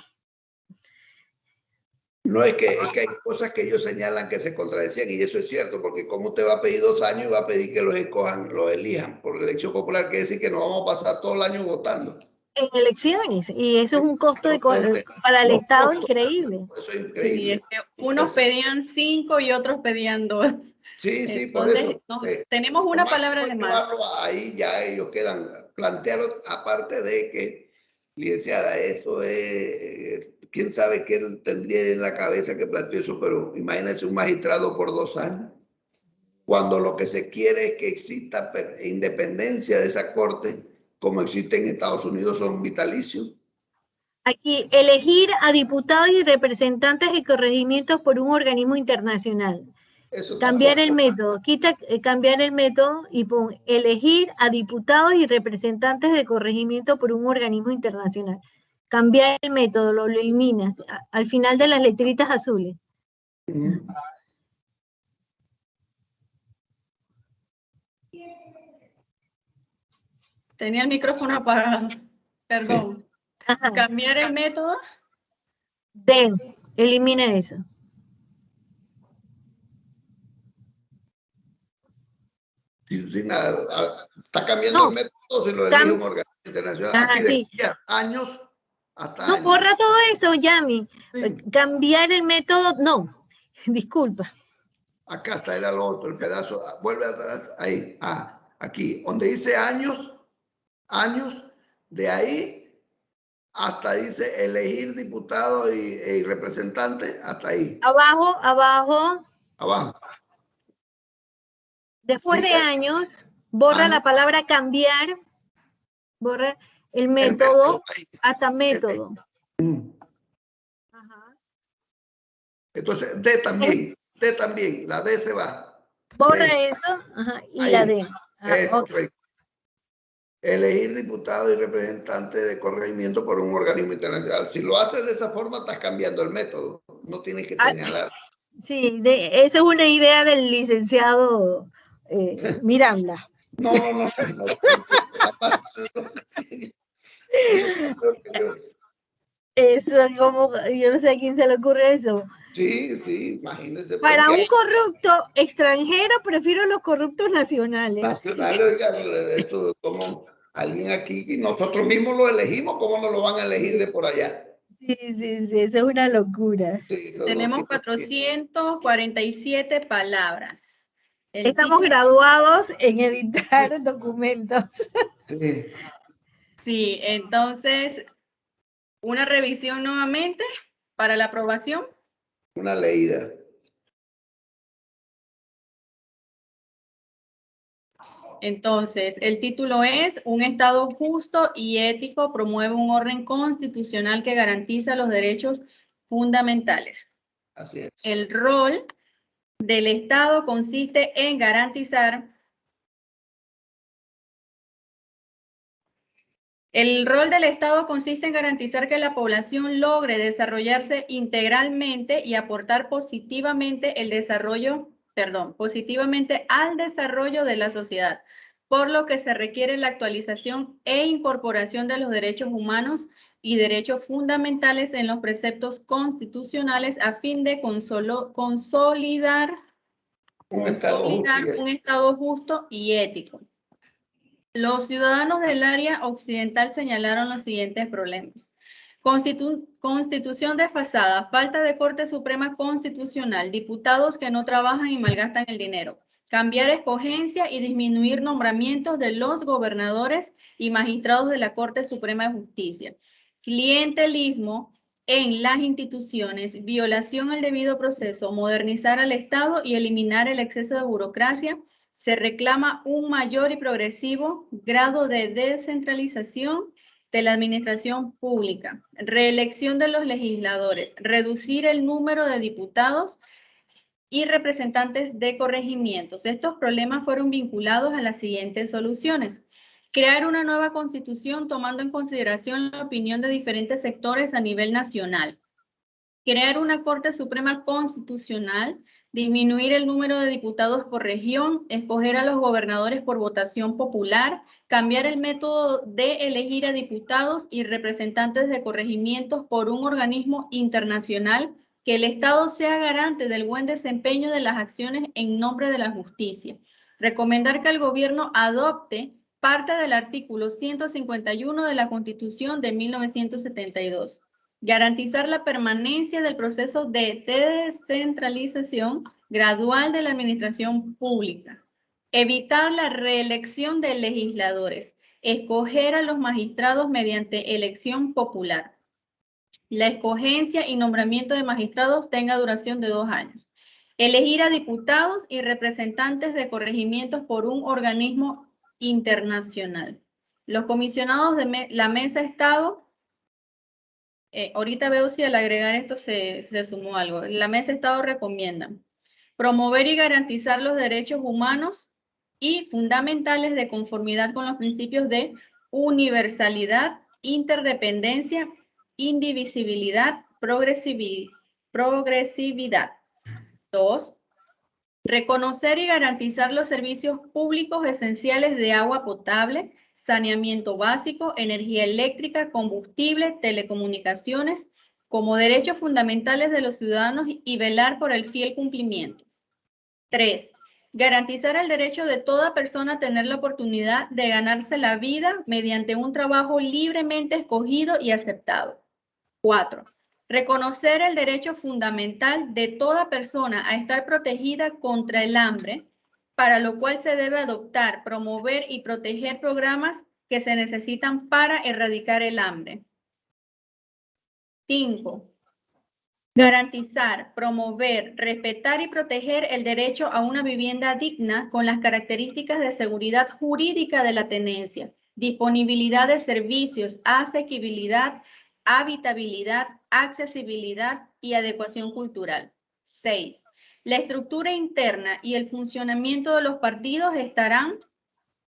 No, es que hay cosas que ellos señalan que se contradecían y eso es cierto, porque como usted va a pedir 2 años y va a pedir que los escojan, los elijan por elección popular, quiere decir que nos vamos a pasar todo el año votando. En elecciones, y eso es un costo para el Estado increíble. Eso es increíble. Sí, es que unos pedían 5 y otros pedían 2. Sí, sí, por eso. Tenemos una palabra de más. Ahí ya ellos quedan planteados, aparte de que, licenciada, eso es, quién sabe qué él tendría en la cabeza que planteó eso, pero imagínense un magistrado por 2 años, cuando lo que se quiere es que exista independencia de esa corte, como existe en Estados Unidos, son vitalicios. Aquí, elegir a diputados y representantes de corregimientos por un organismo internacional. Cambiar el método, cambiar el método y pon elegir a diputados y representantes de corregimiento por un organismo internacional. Cambiar el método, lo eliminas al final de las letritas azules. Tenía el micrófono apagado. Perdón. Ajá. Cambiar el método. D, elimina eso. Sin nada. Está cambiando el método si lo elige un organismo internacional. Aquí decía años hasta no, años. borra todo eso, Yami. Sí. Cambiar el método, no. Disculpa. Acá está, era lo otro, el pedazo. Vuelve atrás, ahí. Aquí, donde dice años, de ahí hasta dice elegir diputado y representante, hasta ahí. Abajo. Abajo. Después de años, borra la palabra cambiar, borra el método hasta método. Ajá. Entonces, D también, la D se va. Borra eso, ajá, y ahí, la D. Okay. Elegir diputado y representante de corregimiento por un organismo internacional. Si lo haces de esa forma, estás cambiando el método. No tienes que señalar. Sí, esa es una idea del licenciado Miranda. No. Eso, como, yo no sé a quién se le ocurre eso. Sí, imagínense. Para un corrupto extranjero, prefiero los corruptos nacionales. Nacionales, esto como alguien aquí, y nosotros mismos lo elegimos, ¿cómo no lo van a elegir de por allá? Sí, eso es una locura. Sí, tenemos 447 palabras. Estamos graduados en editar documentos. Sí, entonces, una revisión nuevamente para la aprobación. Una leída. Entonces, el título es: un Estado justo y ético promueve un orden constitucional que garantiza los derechos fundamentales. Así es. El rol del Estado consiste en garantizar que la población logre desarrollarse integralmente y aportar positivamente al desarrollo de la sociedad, por lo que se requiere la actualización e incorporación de los derechos humanos y derechos fundamentales en los preceptos constitucionales a fin de consolidar un Estado justo y ético. Los ciudadanos del área occidental señalaron los siguientes problemas: constitución desfasada, falta de Corte Suprema Constitucional, diputados que no trabajan y malgastan el dinero, cambiar escogencia y disminuir nombramientos de los gobernadores y magistrados de la Corte Suprema de Justicia, clientelismo en las instituciones, violación al debido proceso, modernizar al Estado y eliminar el exceso de burocracia. Se reclama un mayor y progresivo grado de descentralización de la administración pública, reelección de los legisladores, reducir el número de diputados y representantes de corregimientos. Estos problemas fueron vinculados a las siguientes soluciones: crear una nueva constitución tomando en consideración la opinión de diferentes sectores a nivel nacional, crear una Corte Suprema Constitucional, disminuir el número de diputados por región, escoger a los gobernadores por votación popular, cambiar el método de elegir a diputados y representantes de corregimientos por un organismo internacional, que el Estado sea garante del buen desempeño de las acciones en nombre de la justicia. Recomendar que el gobierno adopte parte del artículo 151 de la Constitución de 1972. Garantizar la permanencia del proceso de descentralización gradual de la administración pública. Evitar la reelección de legisladores. Escoger a los magistrados mediante elección popular. La escogencia y nombramiento de magistrados tenga duración de 2 años. Elegir a diputados y representantes de corregimientos por un organismo internacional. Los comisionados de la Mesa Estado. Ahorita veo si al agregar esto se sumó algo. La Mesa Estado recomienda promover y garantizar los derechos humanos y fundamentales de conformidad con los principios de universalidad, interdependencia, indivisibilidad, progresividad. 2. Reconocer y garantizar los servicios públicos esenciales de agua potable, saneamiento básico, energía eléctrica, combustible, telecomunicaciones, como derechos fundamentales de los ciudadanos y velar por el fiel cumplimiento. 3. Garantizar el derecho de toda persona a tener la oportunidad de ganarse la vida mediante un trabajo libremente escogido y aceptado. 4. Reconocer el derecho fundamental de toda persona a estar protegida contra el hambre, para lo cual se debe adoptar, promover y proteger programas que se necesitan para erradicar el hambre. 5. Garantizar, promover, respetar y proteger el derecho a una vivienda digna con las características de seguridad jurídica de la tenencia, disponibilidad de servicios, asequibilidad, habitabilidad, accesibilidad y adecuación cultural. 6. La estructura interna y el funcionamiento de los partidos estarán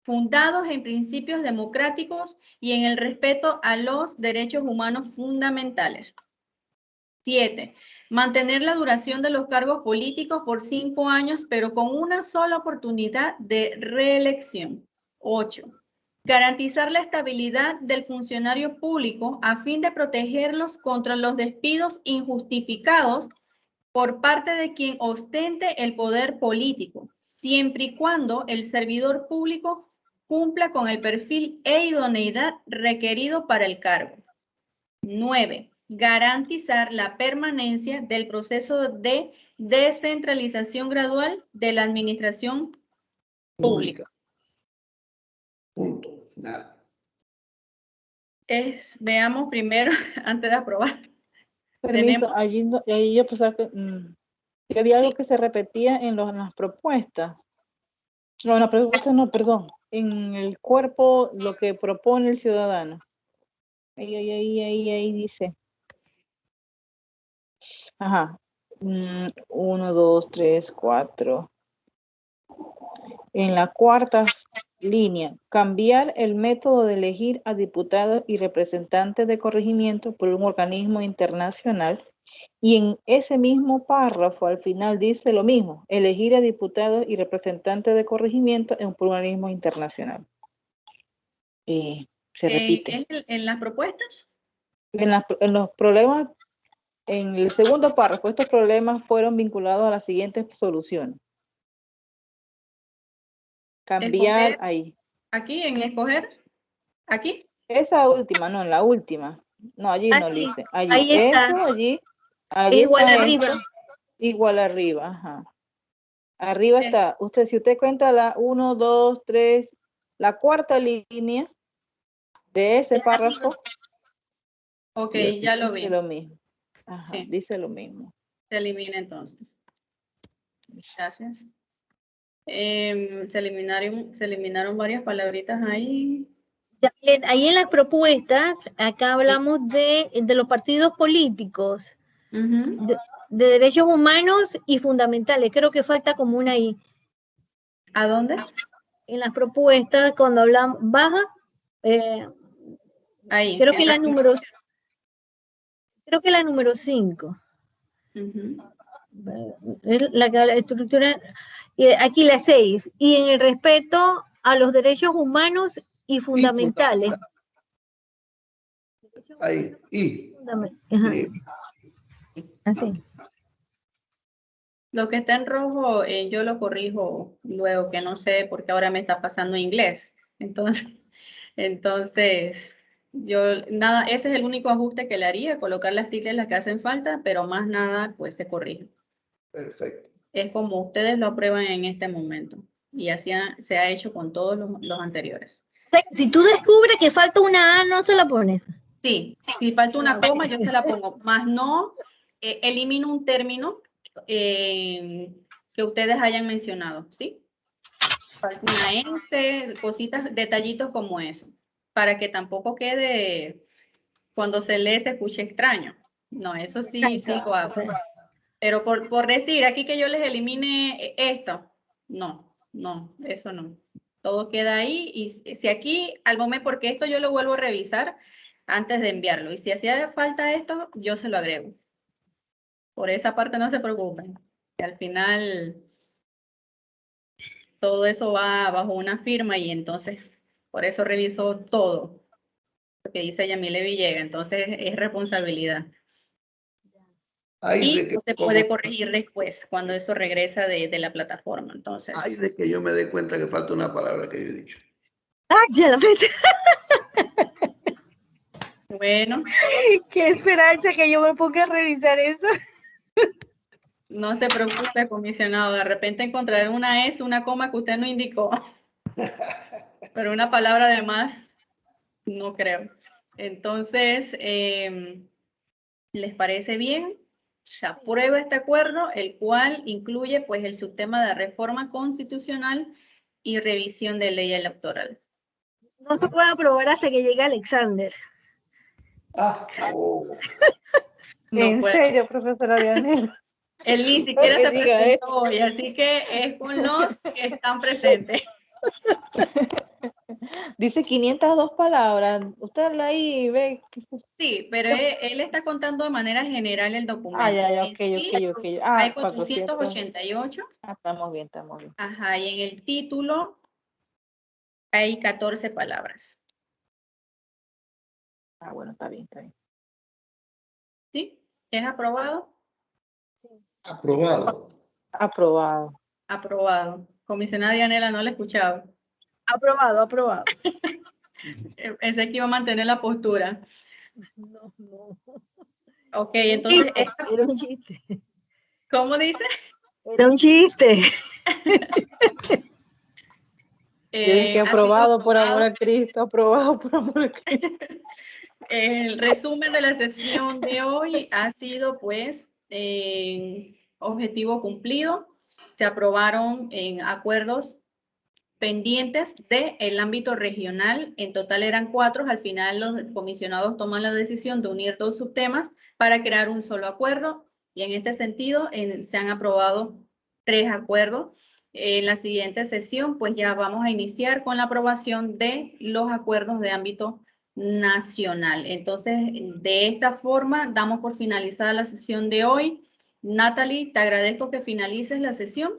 fundados en principios democráticos y en el respeto a los derechos humanos fundamentales. 7. Mantener la duración de los cargos políticos por 5 años, pero con una sola oportunidad de reelección. 8. Garantizar la estabilidad del funcionario público a fin de protegerlos contra los despidos injustificados por parte de quien ostente el poder político, siempre y cuando el servidor público cumpla con el perfil e idoneidad requerido para el cargo. 9. Garantizar la permanencia del proceso de descentralización gradual de la administración pública. Punto final. Veamos primero, antes de aprobar. Permiso, allí yo pensaba que había algo que se repetía en las propuestas. No, en las propuestas no, perdón. En el cuerpo, lo que propone el ciudadano. Ahí dice. Ajá. 1, 2, 3, 4. En la cuarta línea, cambiar el método de elegir a diputados y representantes de corregimiento por un organismo internacional. Y en ese mismo párrafo, al final dice lo mismo, elegir a diputados y representantes de corregimiento por un organismo internacional. Se repite. ¿En las propuestas? En los problemas, en el segundo párrafo, estos problemas fueron vinculados a las siguientes soluciones. Cambiar Escoger, ahí. ¿Aquí, en escoger? ¿Aquí? Esa última, no, en la última. No, allí no sí, dice. Allí, ahí está. eso, allí Igual está arriba. esto, igual arriba, ajá. Arriba está, si usted cuenta la 1, 2, 3, la cuarta línea de ese párrafo. Ok, ya lo vi. Dice lo mismo. Ajá, sí. Dice lo mismo. Se elimina entonces. Gracias. Se eliminaron varias palabritas ahí. Ahí en las propuestas, acá hablamos de los partidos políticos, de derechos humanos y fundamentales. Creo que falta como una ahí. ¿A dónde? En las propuestas, cuando hablamos, baja, ahí. Creo que la número 5. La estructura, aquí la 6. Y en el respeto a los derechos humanos y fundamentales. Ahí, y. Así. Lo que está en rojo, yo lo corrijo luego, que no sé por qué ahora me está pasando inglés. Entonces, nada, ese es el único ajuste que le haría, colocar las tildes que hacen falta, pero más nada, pues se corrige. Perfecto. Es como ustedes lo aprueban en este momento. Y así se ha hecho con todos los anteriores. Si tú descubres que falta una A, no se la pones. Sí, si falta una coma, yo se la pongo. Más no, elimino un término que ustedes hayan mencionado, ¿sí? Falta una S, cositas, detallitos como eso, para que tampoco quede, cuando se lee se escuche extraño. No, eso sí lo hago. Pero por decir aquí que yo les elimine esto, no, eso no. Todo queda ahí y si aquí, al momento, porque esto yo lo vuelvo a revisar antes de enviarlo. Y si hacía falta esto, yo se lo agrego. Por esa parte no se preocupen. Que al final todo eso va bajo una firma y entonces Por eso revisó todo lo que dice Yamile Villegas. Entonces es responsabilidad. Ay, Y de que, no se puede corregir después cuando eso regresa de la plataforma. Entonces. ay, de que yo me dé cuenta que falta una palabra que yo he dicho. ¡Ay, ya la meta! Bueno. ¡Qué esperanza que yo me ponga a revisar eso! No se preocupe, comisionado. De repente encontraré una S, una coma que usted no indicó. Pero una palabra de más, no creo. Entonces, ¿les parece bien? Se aprueba este acuerdo, el cual incluye pues el subtema de reforma constitucional y revisión de ley electoral. No se puede aprobar hasta que llegue Alexander. Oh. No ¿En puede. serio, profesora Dianela? Él ni siquiera Que se diga presentó hoy, así que es con los que están presentes. Dice 502 palabras. Usted ahí ve. Sí, pero él está contando de manera general el documento. Ah, ya, En sí, ok. hay 400. 488. Estamos bien, estamos bien. Ajá, y en el título hay 14 palabras. Ah, bueno, está bien, está bien. ¿Sí? ¿Es aprobado? Aprobado. Aprobado. Aprobado. Comisionada Dianela, no la he escuchado. Aprobado, aprobado. Pensé que iba a mantener la postura. No, no. Ok, entonces, Era un chiste. ¿cómo dice? Era un chiste. Yo dije aprobado por amor a Cristo, aprobado por amor a Cristo. El resumen de la sesión de hoy ha sido, pues, objetivo cumplido. Se aprobaron en acuerdos pendientes del ámbito regional. En total eran 4. Al final los comisionados toman la decisión de unir 2 subtemas para crear un solo acuerdo. Y en este sentido se han aprobado 3 acuerdos. En la siguiente sesión, pues ya vamos a iniciar con la aprobación de los acuerdos de ámbito nacional. Entonces, de esta forma, damos por finalizada la sesión de hoy. Natalie, te agradezco que finalices la sesión.